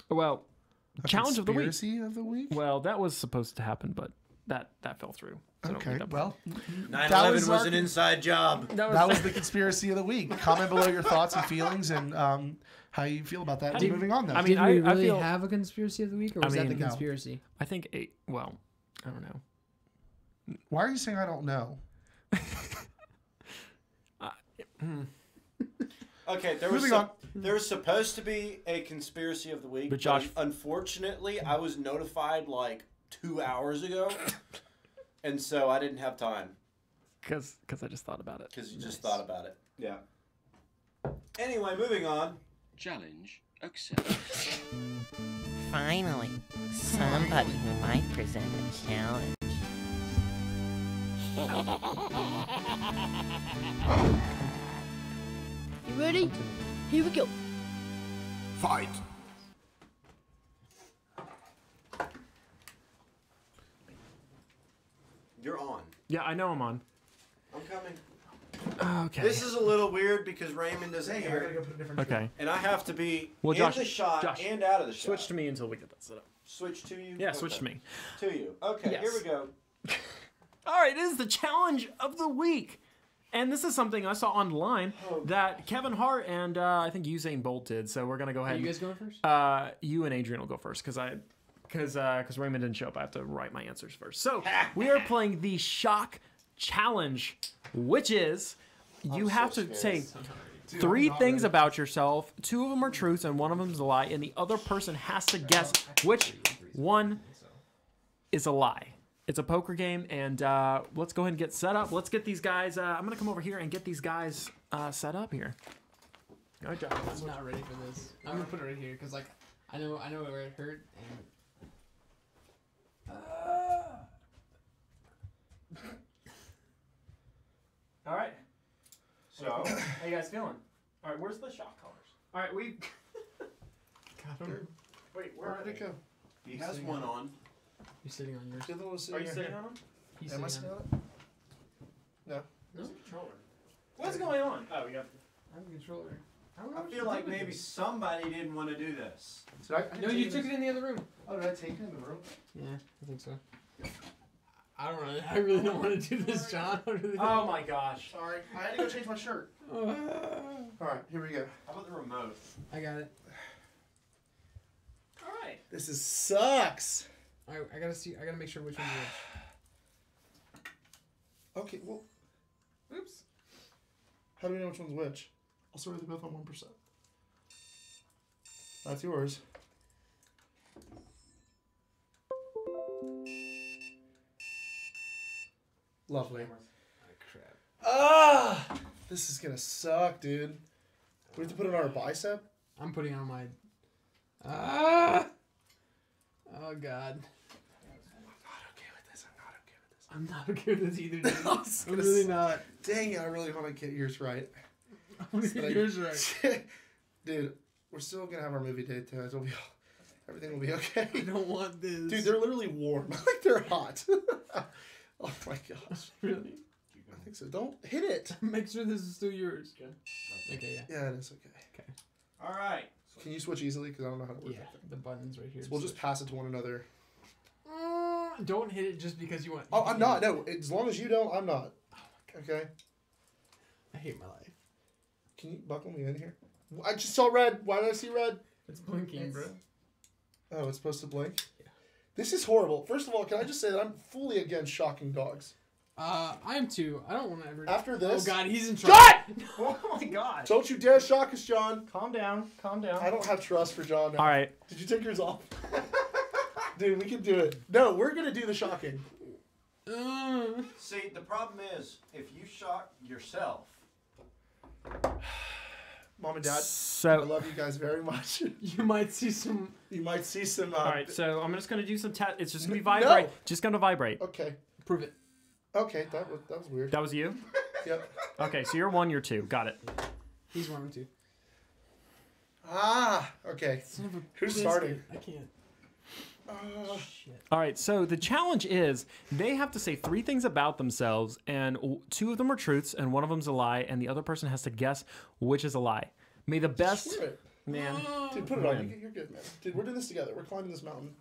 Well, a challenge of the week. conspiracy of the week. Well, that was supposed to happen, but that fell through. So don't Okay, read that. well, 9/11 was was our- an inside job. that was the conspiracy of the week. Comment below your thoughts and feelings and how you feel about that. Moving on, though. I mean, Did we I really feel- have a conspiracy of the week, or was that the mean, no. conspiracy? I think well, I don't know. Why are you saying I don't know? Okay, there was supposed to be a conspiracy of the week, But Josh- unfortunately, I was notified like 2 hours ago, and so I didn't have time. Because I just thought about it. Because you just thought about it. Yeah. Anyway, moving on. Challenge accepted. Finally, somebody who might present a challenge. You ready? Here we go. Fight. You're on. Yeah, I know I'm on. I'm coming. Okay. This is a little weird because Raymond isn't here. Okay. And I have to be Well, in Josh- the shot Josh, and out of the shot. Switch to me until we get that set up. Switch to you? Yeah, switch to me. To you. Okay, Yes. here we go. All right, it is the challenge of the week. And this is something I saw online that Kevin Hart and I think Usain Bolt did. So we're going to go ahead. Are you guys going first? You and Adrian will go first because Raymond didn't show up. I have to write my answers first. So we are playing the shock challenge, which is you have to say three things about yourself. 2 of them are truths and 1 of them is a lie, and the other person has to guess which one is a lie. It's a poker game, and let's go ahead and get set up. Let's get these guys. I'm gonna come over here and get these guys set up here. All right, Josh. I'm not ready for this. I'm gonna put it right here because like I know where it hurt. All right. So, How you guys feeling? All right, where's the shot collars? All right, we. Got him. Wait, Where did it go? he has one on. You sitting on yours? The other one was Are you here. sitting on them? He's Am I sitting sitting on on it? No. Where's the controller? What's going on? Oh, we got. I have a controller. I feel like maybe somebody didn't want to do this. Did I No, you took it in the other room. Oh, did I take it in the room? Yeah, I think so. I don't really. I really don't want to do this, John. I really don't. Oh my gosh. Sorry. I had to go change my shirt. All right, here we go. How about the remote? I got it. All right. This sucks. I gotta see. I gotta make sure which one's which. Okay, well, Oops. how do we know which one's which? Also, they're both on 1%. That's yours. Lovely. Ah, this is gonna suck, dude. We have to put it on our bicep. I'm putting on my. Ah! Oh God. I'm not okay with this either, dude. I'm really not. Dang it, I really want to get yours right. I want to get yours right. Dude, we're still gonna have our movie date tonight. Everything will be okay. I don't want this. Dude, they're literally warm. Like they're hot. Oh my gosh. Really? I think so. Don't hit it. Make sure this is still yours. Okay, yeah. Yeah, it is okay. Okay. All right. Can you switch easily? Because I don't know how to work Yeah, that thing. the button's right here. So we'll just pass it to one another. Don't hit it just because you want. Oh, I'm not. No, as long as you don't, I'm not. Okay. I hate my life. Can you buckle me in here? I just saw red. Why did I see red? It's blinking, bro. Oh, it's supposed to blink? Yeah. This is horrible. First of all, can I just say that I'm fully against shocking dogs? I am too. I don't want to ever. After this. Oh God, he's in trouble. God! Oh my gosh. Don't you dare shock us, John. Calm down. Calm down. I don't have trust for John now. All right. Did you take yours off? Dude, we can do it. No, we're going to do the shocking. See, the problem is, if you shock yourself. Mom and Dad, So I love you guys very much. You might see some. You might see some. all right. So I'm just gonna do some test. It's just gonna be vibrate. No. Just gonna vibrate. Okay. Prove it. Okay, that was weird. That was you. Yep. Okay. So you're 1. You're 2. Got it. He's 1 and 2. Ah, okay. Who's starting? I can't. Shit. All right, so the challenge is they have to say 3 things about themselves, and 2 of them are truths, and 1 of them's a lie, and the other person has to guess which is a lie. May the best man. Dude, put it on. You're good, man. Dude, we're doing this together. We're climbing this mountain.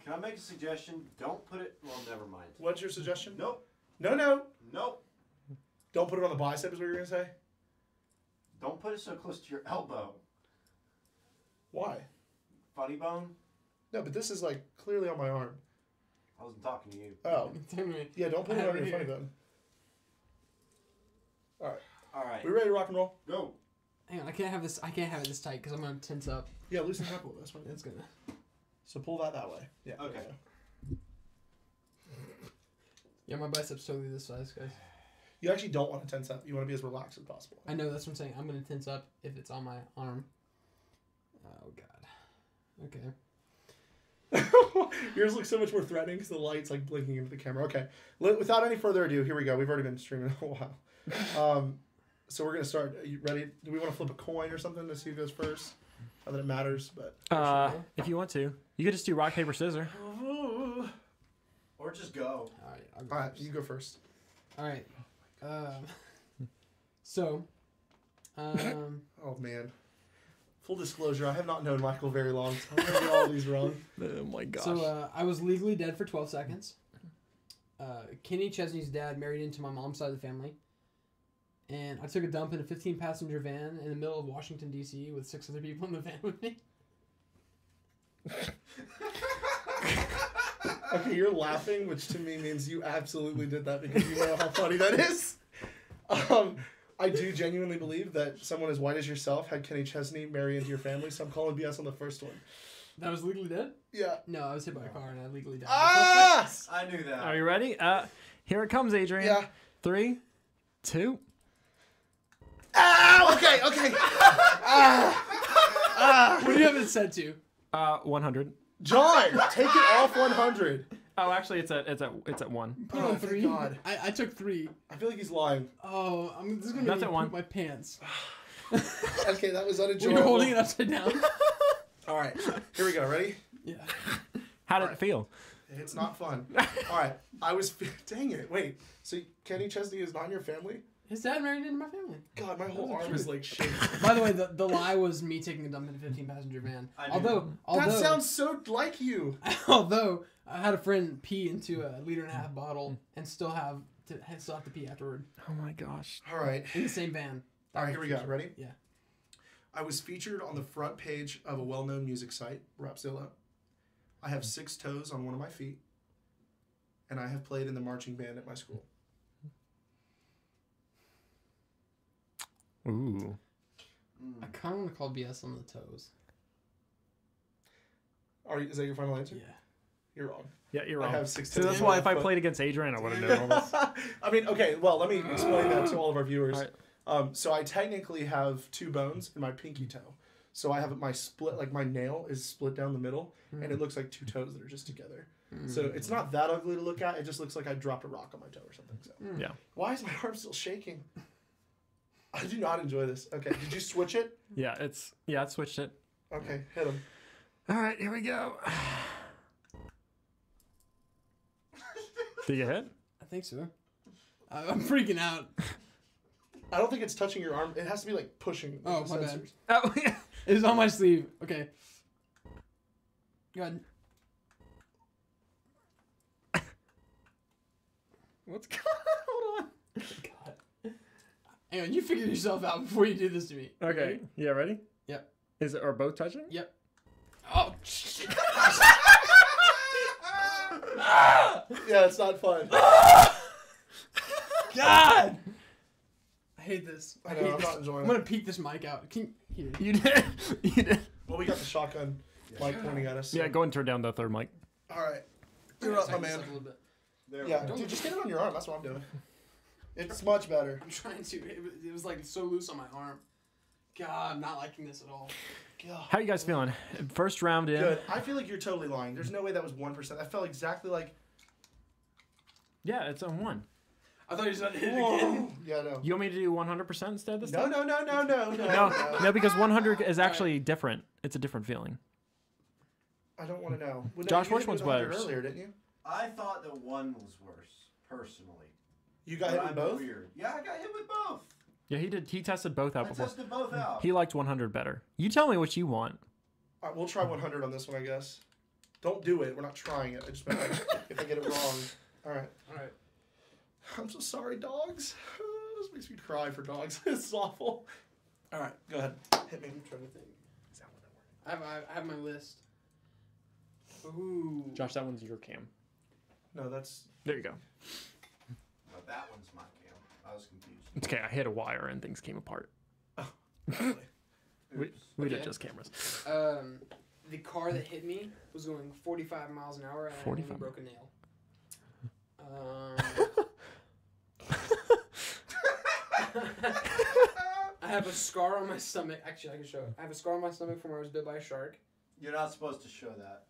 Can I make a suggestion? Don't put it. Well, never mind. What's your suggestion? Nope. No. Nope. Don't put it on the bicep. Is what you're gonna say? Don't put it so close to your elbow. Why? Funny bone. No, but this is like clearly on my arm. I wasn't talking to you. Oh. Yeah, don't put it on your funny bone. All right. We ready to rock and roll? Go. Hang on, I can't have this. I can't have it this tight because I'm gonna tense up. Yeah, loosen it up a little. That's fine. It's gonna. So pull that way. Yeah. Okay. Yeah, my biceps totally this size, guys. You actually don't want to tense up. You want to be as relaxed as possible. I know, that's what I'm saying. I'm gonna tense up if it's on my arm. Oh God. Okay. Yours looks so much more threatening because the light's like blinking into the camera. Okay. Without any further ado, here we go. We've already been streaming a while. So we're gonna start. Are you ready? Do we want to flip a coin or something to see who goes first? Not that it matters, but if you want to, you could just do rock paper scissors. Or just go. All right, you go first. All right. Oh man. Full disclosure, I have not known Michael very long, so I'm gonna get all these wrong. Oh my gosh. So I was legally dead for 12 seconds. Kenny Chesney's dad married into my mom's side of the family. And I took a dump in a 15-passenger van in the middle of Washington, D.C. with 6 other people in the van with me. Okay, you're laughing, which to me means you absolutely did that because you know how funny that is. I do genuinely believe that someone as white as yourself had Kenny Chesney marry into your family, so I'm calling BS on the first one. That was legally dead? Yeah. No, I was hit by a car and I legally died. Ah! I knew that. Are you ready? Here it comes, Adrian. Yeah. 3, 2. Ah! Okay. What do you have it set to? 100. John, take it off 100. Oh, actually, it's at 1. Put on 3. God. I took 3. I feel like he's lying. Oh, this is gonna That's make at me 1. poop my pants. Okay, that was unenjoyable. You're holding it upside down. All right, here we go. Ready? Yeah. How did it feel? It's not fun. All right, dang it. Wait, so Kenny Chesney is not in your family? His dad married into my family. God, my whole arm is like shaking. By the way, the lie was me taking a dump in a 15-passenger van. Although that sounds so like you. Although I had a friend pee into a 1.5 liter bottle and still have to pee afterward. Oh my gosh. All right. In the same van. All right, here we go. Ready? Yeah. I was featured on the front page of a well-known music site, Rapzilla. I have 6 toes on one of my feet, and I have played in the marching band at my school. Ooh. I kind of want to call BS on the toes. Is that your final answer? Yeah. You're wrong. Yeah, you're wrong. I have 6 So toes. that's why if I played against Adrian, I would have known all this. I mean, okay, well, let me explain that to all of our viewers. All right. So I technically have 2 bones in my pinky toe. So I have my split, like my nail is split down the middle, and it looks like 2 toes that are just together. So it's not that ugly to look at. It just looks like I dropped a rock on my toe or something. So. Yeah. Why is my arm still shaking? I do not enjoy this. Okay, did you switch it? Yeah, I switched it. Okay, hit him. All right, here we go. Did you hit? I think so. I'm freaking out. I don't think it's touching your arm. It has to be like pushing. Oh, my bad. Oh, yeah. It was on my sleeve. Okay. Go ahead. What's going on? Hold on. God. Hang on, you figure yourself out before you do this to me. Okay. Ready? Yeah, ready? Yep. Are both touching? Yep. Oh, shit. Yeah, it's not fun. God! I hate this. I know, I'm not enjoying it. I'm gonna peek this mic out. Here. You did. You did. Well, we got the shotgun mic pointing at us. So. Yeah, go and turn down the third mic. All right. You're up, my man. A little bit. Yeah, dude, just get it on your arm. That's what I'm doing. It's much better. I'm trying to. It was like so loose on my arm. God, I'm not liking this at all. God. How you guys feeling? First round in. Good. I feel like you're totally lying. There's no way that was 1%. That felt exactly like. Yeah, it's on 1. I thought you said hit it again. Yeah, no. You want me to do 100% instead this time? No, because 100 is actually different. It's a different feeling. I don't want to know. Well, Josh, you which one's worse? Earlier, didn't you? I thought that one was worse, personally. You got hit with both? Weird. Yeah, I got hit with both. Yeah, he did. He tested both out before. I tested both out. He liked 100 better. You tell me what you want. All right, we'll try 100 on this one, I guess. Don't do it. We're not trying it. I just meant if I get it wrong. All right. I'm so sorry, dogs. This makes me cry for dogs. This is awful. All right, go ahead. Hit me. I'm trying to think. I have my list. Ooh. Josh, that one's your cam. No, that's... There you go. No, that one's my cam. I was confused. It's okay. I hit a wire and things came apart. Oh, we did just cameras. The car that hit me was going 45 miles an hour and 45. I only broke a nail. I have a scar on my stomach. Actually, I can show it. I have a scar on my stomach from where I was bit by a shark. You're not supposed to show that.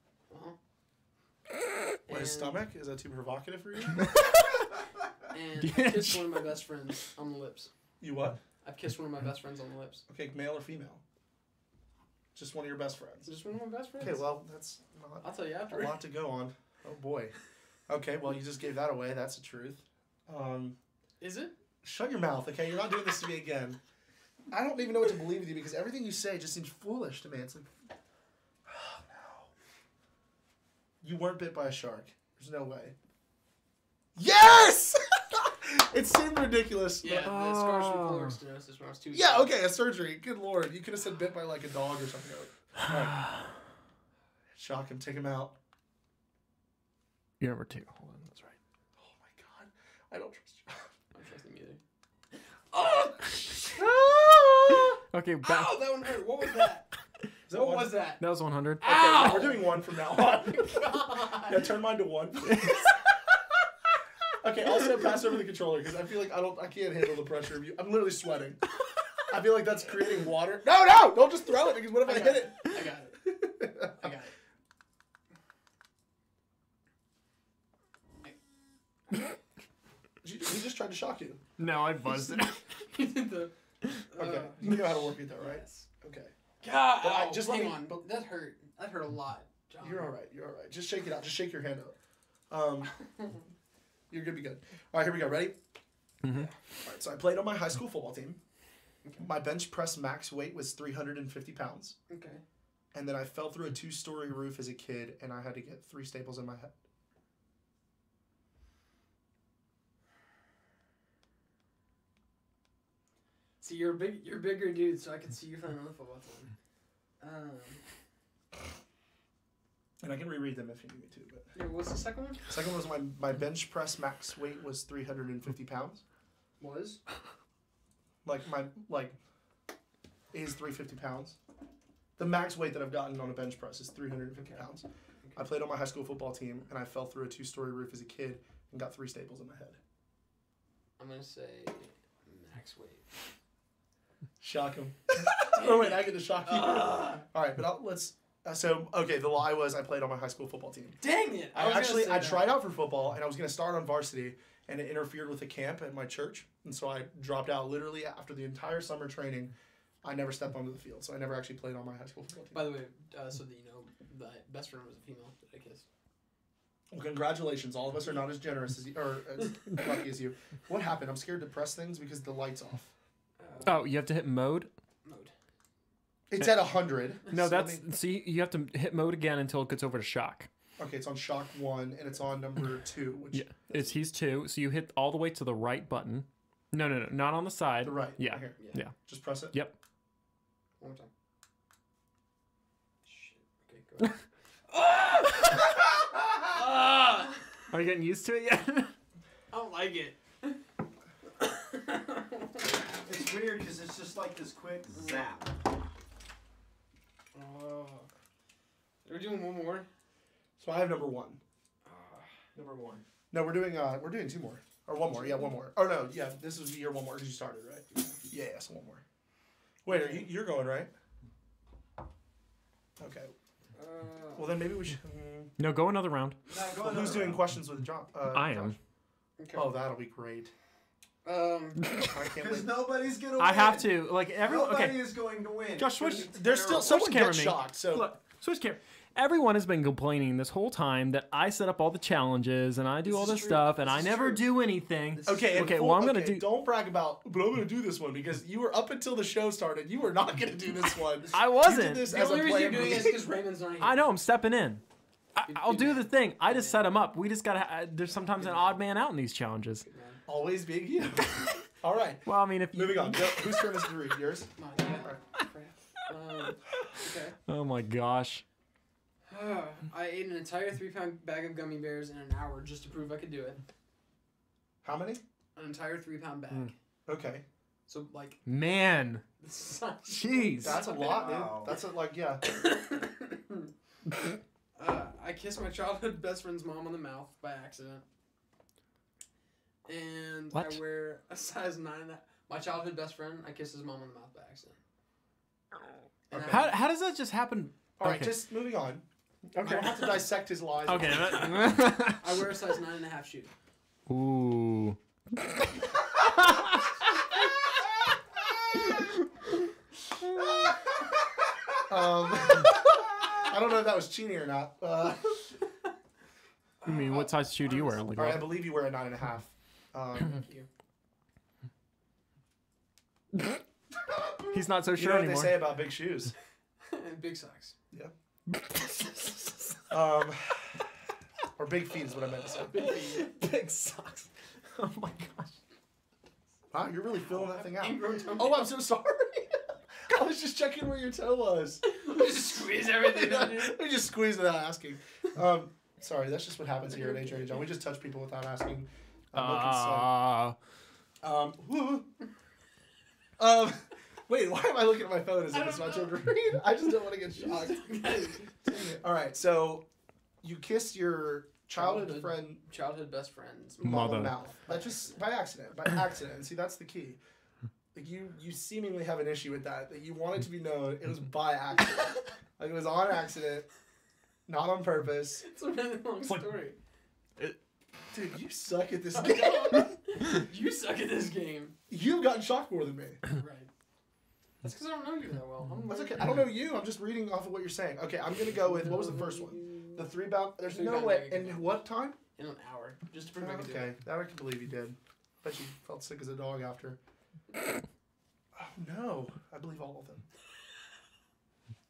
What, his stomach? Is that too provocative for you? And I kissed one of my best friends on the lips. You what? I've kissed one of my best friends on the lips. Okay, male or female? Just one of your best friends. Just one of my best friends. Okay, well, that's not I'll tell you after. a lot to go on. Oh, boy. Okay, well, you just gave that away. That's the truth. Is it? Shut your mouth, okay? You're not doing this to me again. I don't even know what to believe with you because everything you say just seems foolish to me. It's like, oh, no. You weren't bit by a shark. There's no way. Yes! It seemed ridiculous. Yeah, the scars from polar stenosis when I was 2 years Yeah, old. okay, a surgery. Good Lord. You could have said bit by like a dog or something. All right. Shock him. Take him out. You're number 2. Hold on, that's right. Oh, my God. I don't trust you. I don't trust him either. Okay, back. Ow, that one hurt. What was that? What was that? That was 100. Ow! Okay, we're doing 1 from now on. God. Yeah, turn mine to 1. Okay, also pass over the controller because I feel like I can't handle the pressure of you. I'm literally sweating. I feel like that's creating water. No, don't just throw it because what if I hit it? I got it. He just tried to shock you. No, I buzzed it. He did the. Okay, you know how to work it though, right? Yes. Okay. God, Well, just hang let on. That hurt. That hurt a lot. John. You're all right. Just shake it out. Just shake your hand out. You're gonna be good. All right, here we go. Ready? Mm-hmm. All right. So I played on my high school football team. Okay. My bench press max weight was 350 pounds. Okay. And then I fell through a 2-story roof as a kid, and I had to get 3 staples in my head. See, you're bigger dude, so I can see you playing on the football team. And I can reread them if you need me to. But yeah, what's the second one? Second one was my bench press max weight was 350 pounds. Was? Is 350 pounds. The max weight that I've gotten on a bench press is 350 pounds. Okay. I played on my high school football team, and I fell through a 2-story roof as a kid and got 3 staples in my head. I'm gonna say max weight. Shock him. Oh wait, I get to shock you. All right, but let's. Okay, the lie was I played on my high school football team. Dang it! I tried out for football, and I was going to start on varsity, and it interfered with a camp at my church, and so I dropped out literally after the entire summer training. I never stepped onto the field, so I never actually played on my high school football team. By the way, so that you know, the best friend was a female that I kissed. Well, congratulations. All of us are not as generous as you, or as lucky as you. What happened? I'm scared to press things because the light's off. Oh, you have to hit mode? Mode. It's at 100. No, see, you have to hit mode again until it gets over to shock. Okay, it's on shock 1, and it's on number 2. Which he's 2, so you hit all the way to the right button. No, not on the side. The right. Yeah. Right here. Yeah. Just press it. Yep. One more time. Shit. Okay, go ahead. Are you getting used to it yet? I don't like it. It's weird because it's just like this quick zap. We're doing one more. So I have number 1. Number 1. No, we're doing 2 more. Or 1 more. Yeah, 1 more. Oh no, yeah, this was your 1 more because you started, right? Yeah, so 1 more. Wait, you're going, right? Okay. Well, then maybe we should. No, go another round. Who's doing questions with John? I am. Okay. Oh, that'll be great. Because nobody's gonna win. I have to like everyone. Nobody is going to win. Josh, switch. There's still someone camera gets me. shocked. So Look, switch camera. Everyone has been complaining this whole time that I set up all the challenges and I do all this stuff and I never do anything. Okay, well, I'm gonna do. Don't brag about, but I'm gonna do this one because you were up until the show started. You were not gonna do this one. I wasn't. You did this The as a only reason you're plan doing B. it is because Raymond's not here. I know I'm stepping in. I'll do the thing. I just set them up. We just gotta. There's sometimes an odd man out in these challenges. Always being you. All right. Well, I mean, if moving on. Whose turn is it to read? Yours. Okay. Oh my gosh. I ate an entire 3-pound bag of gummy bears in an hour just to prove I could do it. How many? An entire 3-pound bag. Okay. So like. Man. Jeez. That's a lot, dude. That's yeah. I kissed my childhood best friend's mom on the mouth by accident. And What? I wear a size 9. My childhood best friend, I kissed his mom on the mouth by accident. Okay. How does that just happen? All right, just moving on. Okay. I don't have to dissect his lies. Okay. I wear a size 9.5 shoe. Ooh. I don't know if that was cheating or not. I mean, what size shoe do you wear? All right, I believe you wear a 9.5. Thank you. He's not so You sure know what anymore. they say about big shoes? And big socks. Yeah. Or big feet is what I meant to say. Big socks. Oh my gosh. Wow, you're really filling that thing out. Ingrown toe. Oh, I'm so sorry. I was just checking where your toe was. Just squeeze everything down here. We just squeeze without asking. Sorry, that's just what happens here at Adrian and John. We just touch people without asking. Wait, why am I looking at my phone as if it's my turn to read? I just don't want to get shocked. All right, so you kissed your childhood best friend's mom on the mouth. That just by accident. By accident. See, that's the key. Like you seemingly have an issue with that. That you want it to be known it was by accident. Like it was on accident, not on purpose. It's a really long story. Dude, you suck at this game. You suck at this game. You've gotten shocked more than me. Right. That's because I don't know you that well. That's okay. I don't know you. I'm just reading off of what you're saying. Okay, I'm gonna go with what was the first one? The 3-pound. There's no way. In what time? In an hour, just to prove I could do it. Okay, that I can believe you did. Bet you felt sick as a dog after. Oh no! I believe all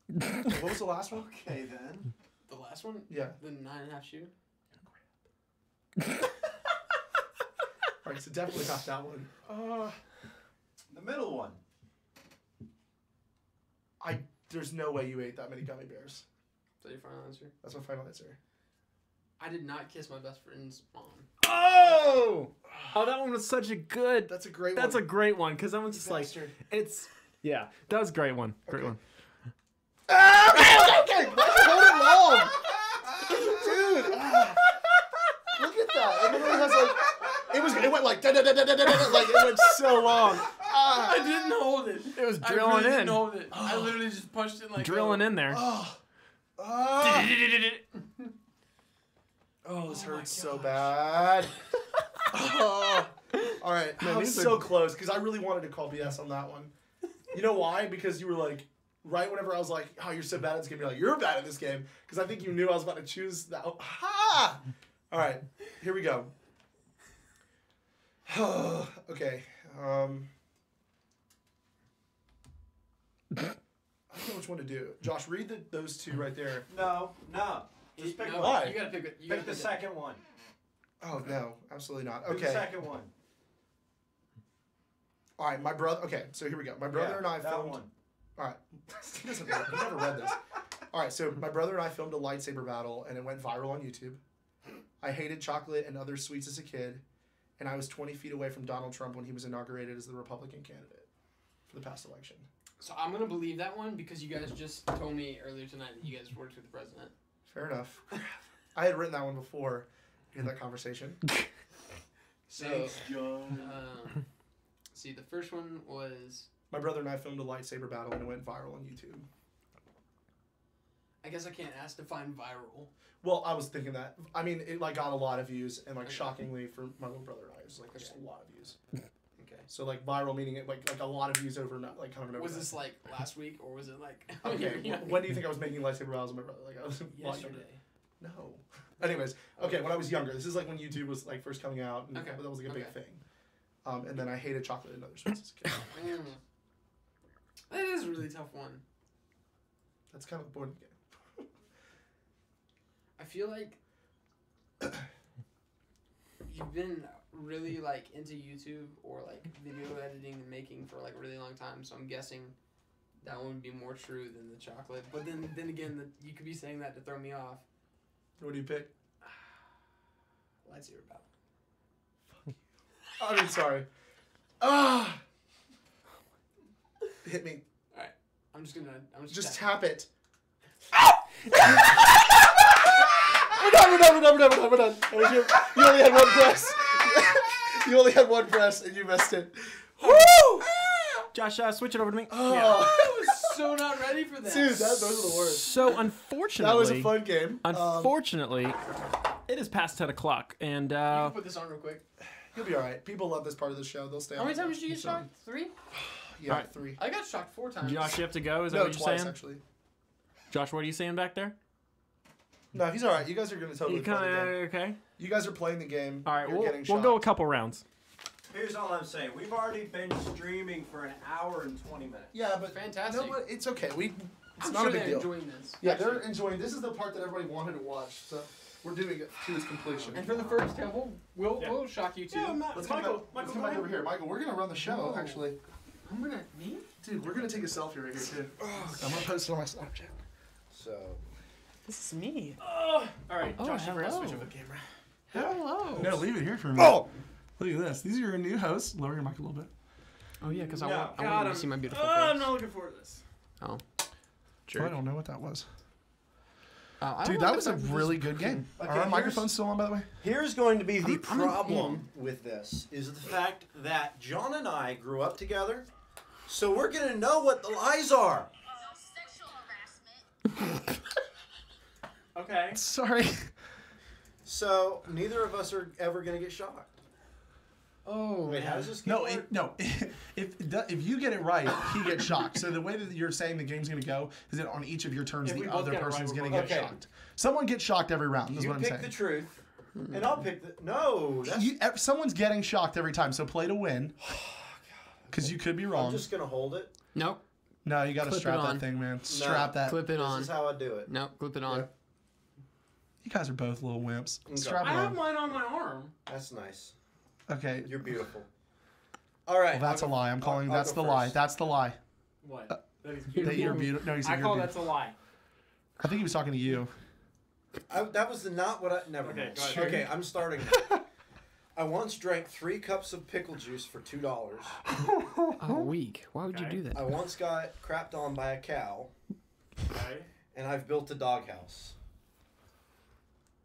of them. What was the last one? Okay then. The last one? Yeah. The 9.5 shoe. Alright, so definitely not that one. The middle one. There's no way you ate that many gummy bears. Is that your final answer? That's my final answer. I did not kiss my best friend's mom. Oh, that one was such a good. That's a great one. That's a great one because I was just like, Bastard. it's yeah, that was a great one. Great one. Okay, why hold it long? Dude, look at that. It literally has like, it went like, like it went so long. I didn't hold it. It was I drilling really in. Didn't hold it. I literally just punched it like Drilling in there. Oh, this hurts so bad. All right, I was so close because I really wanted to call BS on that one. You know why? Because you were like, right whenever I was like, oh, you're so bad at this game, you're like, you're bad at this game. Because I think you knew I was about to choose that. Ha! All right, here we go. Okay. I don't know which one to do. Josh, read those two right there. No. Just pick one. Why? You gotta pick it. Pick the second one. Oh, no. Absolutely not. Pick Okay. the second one. All right, my brother. Okay, so here we go. My brother and I filmed. One. All right. He never read this. All right, so my brother and I filmed a lightsaber battle, and it went viral on YouTube. I hated chocolate and other sweets as a kid, and I was 20 feet away from Donald Trump when he was inaugurated as the Republican candidate for the past election. So I'm gonna believe that one because you guys just told me earlier tonight that you guys worked with the president. Fair enough. I had written that one before in that conversation. Thanks, John. See, the first one was... My brother and I filmed a lightsaber battle, and it went viral on YouTube. I guess I can't ask to find viral. Well, I was thinking that. I mean, it like got a lot of views, and like shockingly for my little brother and I, it was like just a lot of views. Okay, so like viral meaning it like a lot of views over like kind of an Was overnight. this like last week or was it like? Okay, when do you think I was making lightsaber battles with my brother? Like I was Yesterday. No. Anyways, okay, when I was younger, this is like when YouTube was like first coming out, and that was like a big thing. And then I hated chocolate and other sweets as a kid. That is a really tough one. That's kind of the point of the game. I feel like you've been really like into YouTube or like video editing and making for like a really long time, so I'm guessing that one would be more true than the chocolate. But then again, you could be saying that to throw me off. What do you pick? Lightsaber battle. I mean, sorry. Ah! Hit me. Alright. I'm just tap it. We're done. You only had one press. You only had one press and you missed it. Woo! Josh, switch it over to me. Oh. Yeah. I was so not ready for that. Dude, those are the worst. So unfortunately, that was a fun game. Unfortunately, it is past 10 o'clock, and you can put this on real quick. You'll be all right. People love this part of the show. They'll stay. How many times did you get shocked? 3? Yeah, right. 3. I got shocked 4 times. Josh, you have to go. Is that no, what you're twice, saying? Actually. Josh, what are you saying back there? No, he's all right. You guys are gonna totally play the game. Okay. You guys are playing the game. All right, You're we'll go a couple rounds. Here's all I'm saying. We've already been streaming for an hour and 20 minutes. Yeah, but fantastic. No, but it's okay. It's I'm not sure a big they're deal. enjoying this. Yeah, they're enjoying. This is the part that everybody wanted to watch. So we're doing it to its completion. And for the first time, we'll shock you too. Yeah, let's come back over here, Michael. We're gonna run the show actually. Me? Dude, we're gonna take a selfie right here too. I'm gonna post it on my Snapchat. So. This is me. All right, Josh, hello. you switch over the camera. Hello. No, leave it here for a minute. Oh! Look at this. These are your new hosts. Lower your mic a little bit. Oh yeah, because I want to see my beautiful face. I'm not looking forward to this. Oh. Sure. I don't know what that was. I Dude, that was a really good game. Okay, Are our microphones still on, by the way? Here's going to be the problem with this, is the fact that John and I grew up together, so we're going to know what the lies are. Okay. Sorry. So, neither of us are ever going to get shocked. Oh. Wait, how does this No, if you get it right, he gets shocked. So the way that you're saying the game's going to go is that on each of your turns, the other person's going to get shocked. Someone gets shocked every round, is what I'm saying. You pick the truth, and I'll pick the... No, that's... Someone's getting shocked every time, so play to win. Because you could be wrong. I'm just going to hold it. Nope. No, you got to strap that thing, man. Strap that. Clip it on. This is how I do it. Nope, clip it on. Yeah. You guys are both little wimps. Okay. Strap it I on. have mine on my arm. That's nice. Okay. You're beautiful. All right. Well, that's a lie. I'm calling that's the lie. That's the lie. What? That you're beautiful. No, he said I you're call beautiful. that's a lie. I think he was talking to you. That was not what I... Never mind. Go ahead. Okay, I'm starting now. I once drank 3 cups of pickle juice for $2. Oh, weak. Why would you do that? I once got crapped on by a cow. Okay. And I've built a doghouse.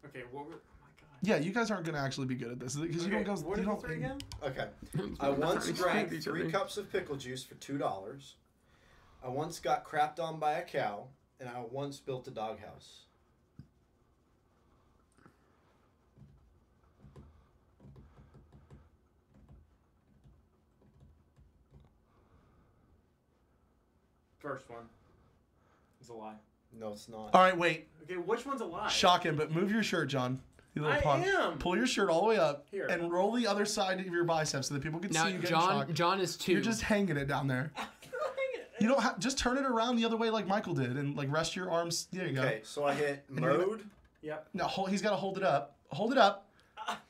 Okay, what were... Oh my god. Yeah, you guys aren't going to actually be good at this. Because you don't go... What you are don't, the 3 again? Okay. I once drank 3 cups of pickle juice for $2. I once got crapped on by a cow. And I once built a doghouse. First one is a lie. No, it's not. All right, wait. Okay, which one's a lie? Shocking, but move your shirt, John. You little I punk. am. Pull your shirt all the way up Here. and roll the other side of your biceps so that people can Now, see you getting shocked. John is 2. You're just hanging it down there. You don't have... Just turn it around the other way like Michael did and like rest your arms. There you go. Okay, so I hit mode. Yep. No, he's got to hold it up. Hold it up.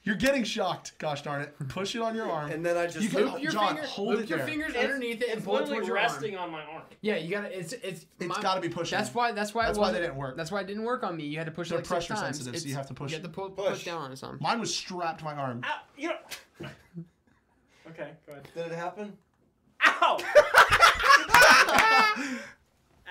You're getting shocked. Gosh darn it. Push it on your arm. And then I just... Loop your John, fingers, hold loop it your there. fingers underneath it and It's pull it literally towards your resting arm. on my arm. Yeah, you gotta. It's got to be pushing. That's why. That's why they didn't work. That's why it didn't work on me. You had to push it They're like 6 pressure times. sensitive, so you have to push. You have to push down on something. Mine was strapped to my arm. Ow! You know... Okay, go ahead. Did it happen? Ow!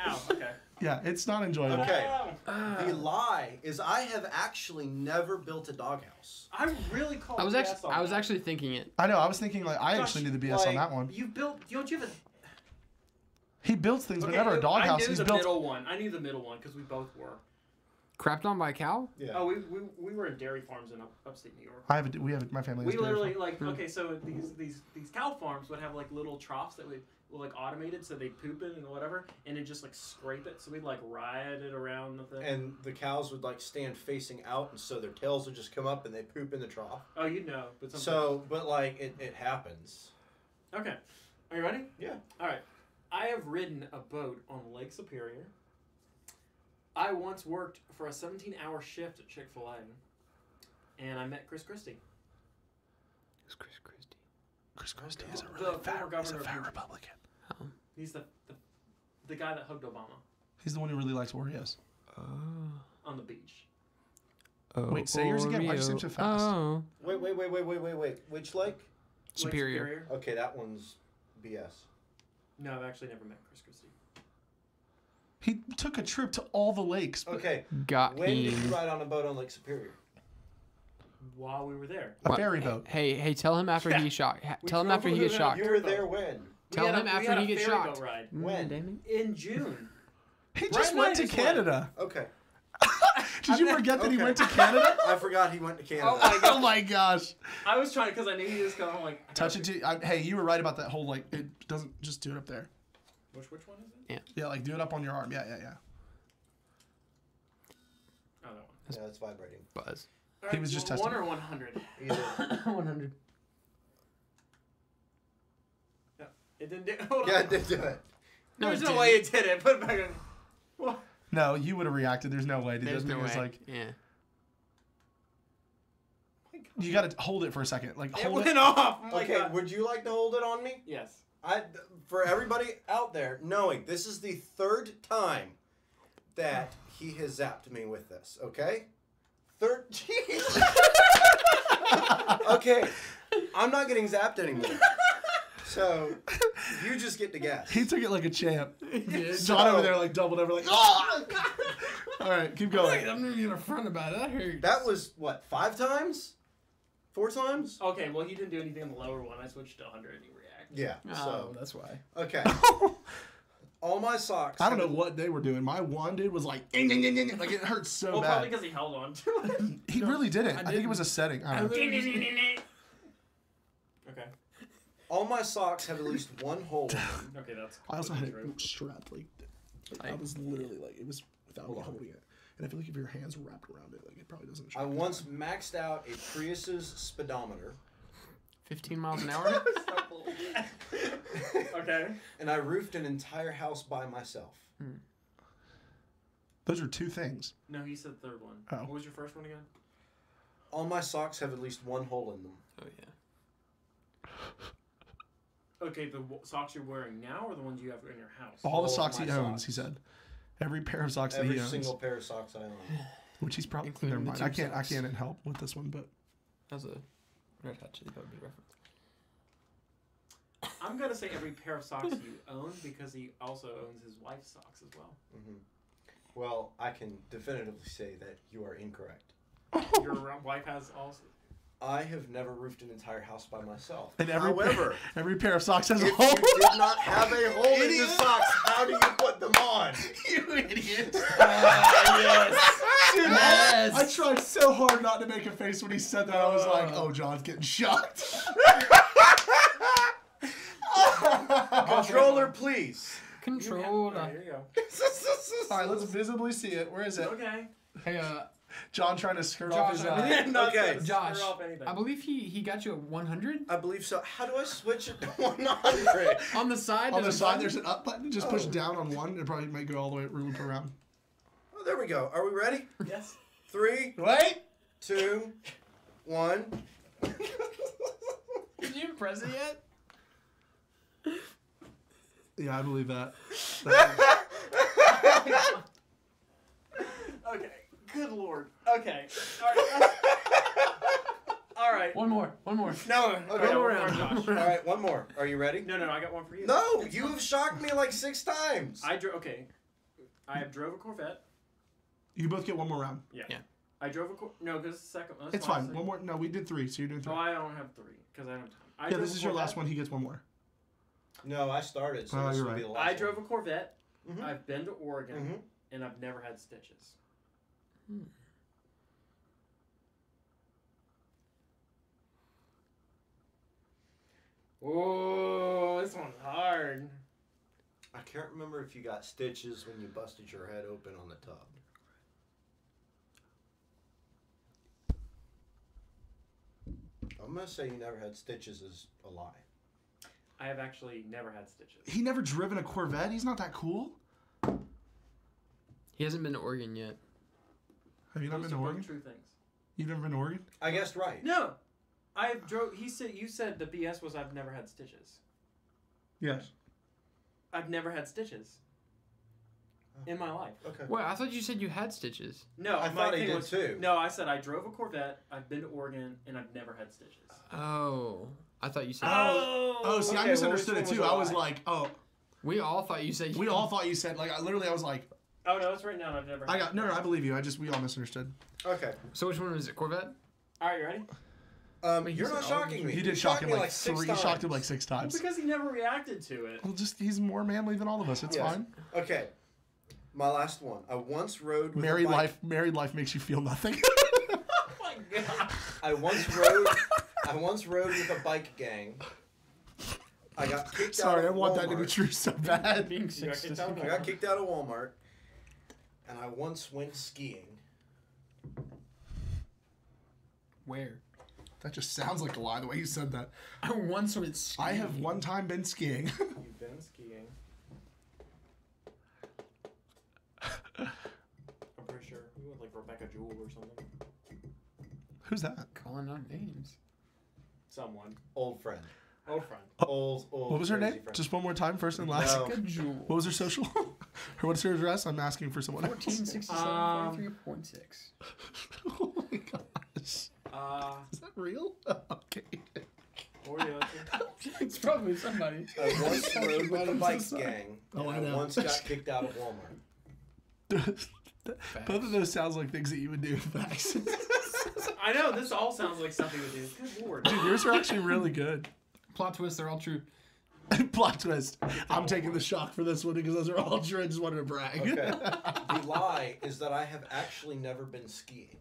Ow, okay. Yeah, it's not enjoyable. Okay. The lie is I have actually never built a doghouse. I really called I was BS on that. actually thinking it. I know. I was thinking like I actually knew the BS on that one. You built... Don't you have a... He builds things, but Okay, never a doghouse. I knew He's the built. middle one. I knew the middle one because we both were. Crapped on by a cow? Yeah. Oh, we were in dairy farms in upstate New York. My family. We has dairy literally farm. okay, so these cow farms would have like little troughs that were like automated, so they'd poop in and whatever, and it'd just like scrape it. So we'd like ride it around the thing. And the cows would like stand facing out, and so their tails would just come up and they poop in the trough. Oh, you'd know, but but like it happens. Okay, are you ready? Yeah. All right. I have ridden a boat on Lake Superior. I once worked for a 17-hour shift at Chick-fil-A, and I met Chris Christie. Who's Chris Christie? Chris Christie is a really fat Republican. He's the guy that hugged Obama. He's the one who really likes Oreos. On the beach. Wait, say yours again. Why'd you say it so fast? Oh. Wait. Which lake? Superior. Okay, that one's BS. No, I've actually never met Chris Christie. He took a trip to all the lakes. Okay. Got when did him. you ride on a boat on Lake Superior? While we were there. A ferry boat. Hey, tell him after he gets shocked. Tell him after he gets shocked. You were there when? Tell him after he gets shocked. Ride. When? In June. He just went to Canada. Okay. Did you forget that he went to Canada? I forgot he went to Canada. Oh my god. Oh my gosh. I was trying because I knew he was going like Touch it to. Hey, you were right about that whole like. It doesn't just do it up there. Which one is it? Yeah. Yeah, like do it up on your arm. Yeah. Oh, that one. Yeah, it's vibrating. Buzz. All He was just testing. 1 or 100. Either. 100. No, it didn't do. Hold Yeah, on. it did do it. There's no way it did it. Put it back on. What? No, you would have reacted. There's no way. Dude. There's no way. Like, yeah. you got to hold it for a second. Like It hold went it. off. Oh my Okay, God. would you like to hold it on me? Yes. For everybody out there, knowing this is the third time that he has zapped me with this, okay? Jeez. Okay, I'm not getting zapped anymore. So, you just get to guess. He took it like a champ. Yeah, John over there like doubled over like, oh! All right, keep going. I'm not even gonna front about it. That hurts. That was, what, 5 times? 4 times? Okay, well, you didn't do anything on the lower one. I switched to 100 and you react. Yeah, so. that's why. Okay. All my socks. I don't know what they were doing. My one dude was like it hurt so Well, bad. probably because he held on to it. He really didn't. I think it was a setting. I don't know. Okay. All my socks have at least one hole in them. Okay, that's. I also had it true. strapped like I was literally like it was without me holding it. And I feel like if your hands were wrapped around it, like it probably doesn't. I once maxed out a Prius's speedometer. 15 miles an hour? Okay. And I roofed an entire house by myself. Those are 2 things. No, he said third one. Oh. What was your first one again? All my socks have at least one hole in them. Oh, yeah. Okay, the socks you're wearing now or the ones you have in your house? All the of socks my he owns, socks. he said. Every pair of socks that Every he owns. single pair of socks I own. Which he's probably Including never the mind. two I socks. can't help with this one, but That was a Red Hot Chili Peppers reference. I'm going to say every pair of socks you own because he also owns his wife's socks as well. Mm-hmm. Well, I can definitively say that you are incorrect. Your wife has also. I have never roofed an entire house by myself. and However, every pair of socks has a if hole. you did not have a hole in your socks, how do you put them on? You idiot. Yes. Dude, Yes. I tried so hard not to make a face when he said that. I was like, oh, John's getting shocked. Controller, please. Controller. Here you go. All right, let's visibly see it. Where is it? Okay. Hey, John trying to skirt off his Okay. Josh, Off anything. I believe he got you a 100 I believe so. How do I switch it to 100? on the side. On the there's a side, button? there's an up button. Just push down on one. It probably might go all the way loop around. Oh, there we go. Are we ready? Yes. 3, Wait. 2, 1. Did you press it yet? Yeah, I believe that. Okay. Good lord. Okay. All right. All right. One more. No. Okay. One more round, Josh. All right, one more. Are you ready? No, I got one for you. No, you have shocked me like 6 times. I drove. Okay. I have drove a Corvette. You both get one more round. Yeah. Yeah. I drove a no, because it's the second one. It's fine. One more. No, we did 3, so you're doing 3. No, I don't have 3 because I don't have time. Yeah, this is your last one. He gets one more. No, I started, so Oh, this you're will be right. the last I drove a Corvette. Mhm. I've been to Oregon, Mhm. and I've never had stitches. Whoa, this one's hard. I can't remember if you got stitches when you busted your head open on the tub. I'm going to say you never had stitches is a lie. I have actually never had stitches. He never driven a Corvette? He's not that cool? He hasn't been to Oregon yet. Have you not been to Oregon? True things. You've never been to Oregon? I guessed right. No. I drove. You said the BS was I've never had stitches. Yes. I've never had stitches in my life. Okay. Wait, I thought you said you had stitches. No, I my thought he thing did was, too. No, I said I drove a Corvette. I've been to Oregon, and I've never had stitches. Oh, I thought you said. Oh, see, okay, I misunderstood well, it which too. one I was was a lie? like, oh. We all thought you said. We all thought you said, like, I was like. Oh no, it's right now. I've never. No, I believe you. We all misunderstood. Okay. So which one was it? Corvette? All right, you ready? You're not shocking me. He did shock him like 6 times. He shocked him like 6 times. Well, because he never reacted to it. Well, he's more manly than all of us. It's fine. Okay. My last one. I once rode with married a bike. Married life makes you feel nothing. Oh my god. I once rode with a bike gang. I got kicked out of Sorry, I want Walmart. that to be true so bad. Being I 6 got kicked out of Walmart, and I once went skiing. Where? That just sounds like a lie the way you said that. I once went skiing. I have one time been skiing. You've been skiing. I'm pretty sure we went like Rebecca Jewell or something. Who's that? Calling out names. Someone. Old friend. Old friend. Old. What was her crazy name? friend. Just one more time, first and last. No. What was her social? What's her address? I'm asking for someone else. 1467 43.6. Oh my gosh. Is that real? Okay. Or the other. It's probably somebody. I once rode with a bike gang. Oh, and I know. once got kicked out of Walmart. Both of those sounds like things that you would do. Facts. I know, this all sounds like something to do. Good lord. Dude, yours are actually really good. Plot twist, they're all true. Plot twist. I'm taking the shock for this one because those are all true. I just wanted to brag. Okay. The lie is that I have actually never been skiing.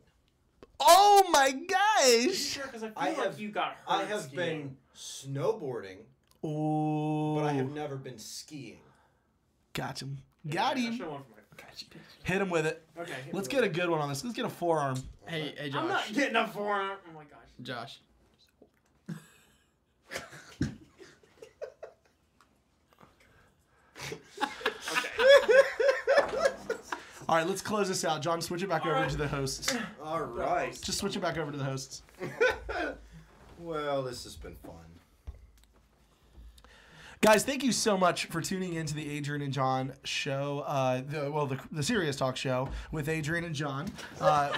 Oh my gosh! Sure, because I feel like you got hurt. I have skiing. been snowboarding, Oh. but I have never been skiing. Got him. Yeah, Got I him. should've went for my- Hit him with it. Okay. Let's get a good one on this. Let's get a forearm. Hey, Josh. I'm not getting a forearm. Oh my gosh. Josh. All right, let's close this out. John, switch it back over to the hosts. All right. Just switch it back over to the hosts. Well, this has been fun. Guys, thank you so much for tuning into the Adrian and John show. The Serious Talk show with Adrian and John.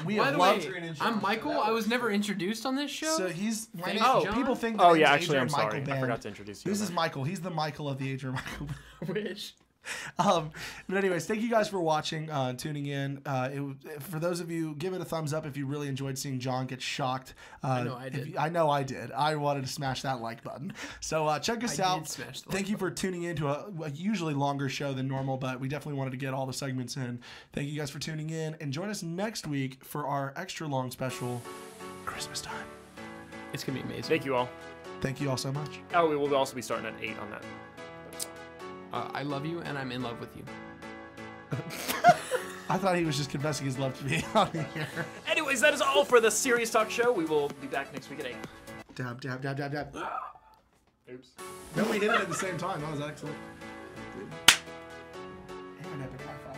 We By have the loved. way, I'm Michael. I was never introduced on this show. So he's. My Thanks, name, John. people think. Oh, the yeah, name's actually, Adrian I'm sorry. Michael I Band. forgot to introduce you. This is Michael. He's the Michael of the Adrian Michael Band. Wish. But anyways, thank you guys for watching, tuning in. For those of you, give it a thumbs up if you really enjoyed seeing John get shocked. I know I did. I know I did. I wanted to smash that like button. So check us out. Thank you for tuning in to a usually longer show than normal, but we definitely wanted to get all the segments in. Thank you guys for tuning in, and join us next week for our extra long special, Christmas time. It's gonna be amazing. Thank you all. Thank you all so much. Oh, we will also be starting at 8 on that. I love you, and I'm in love with you. I thought he was just confessing his love to me on here. Anyways, that is all for the Serious Talk show. We will be back next week at 8. Dab, dab, dab, dab, dab. Oops. No, we hit it at the same time. That was excellent. And an epic high five.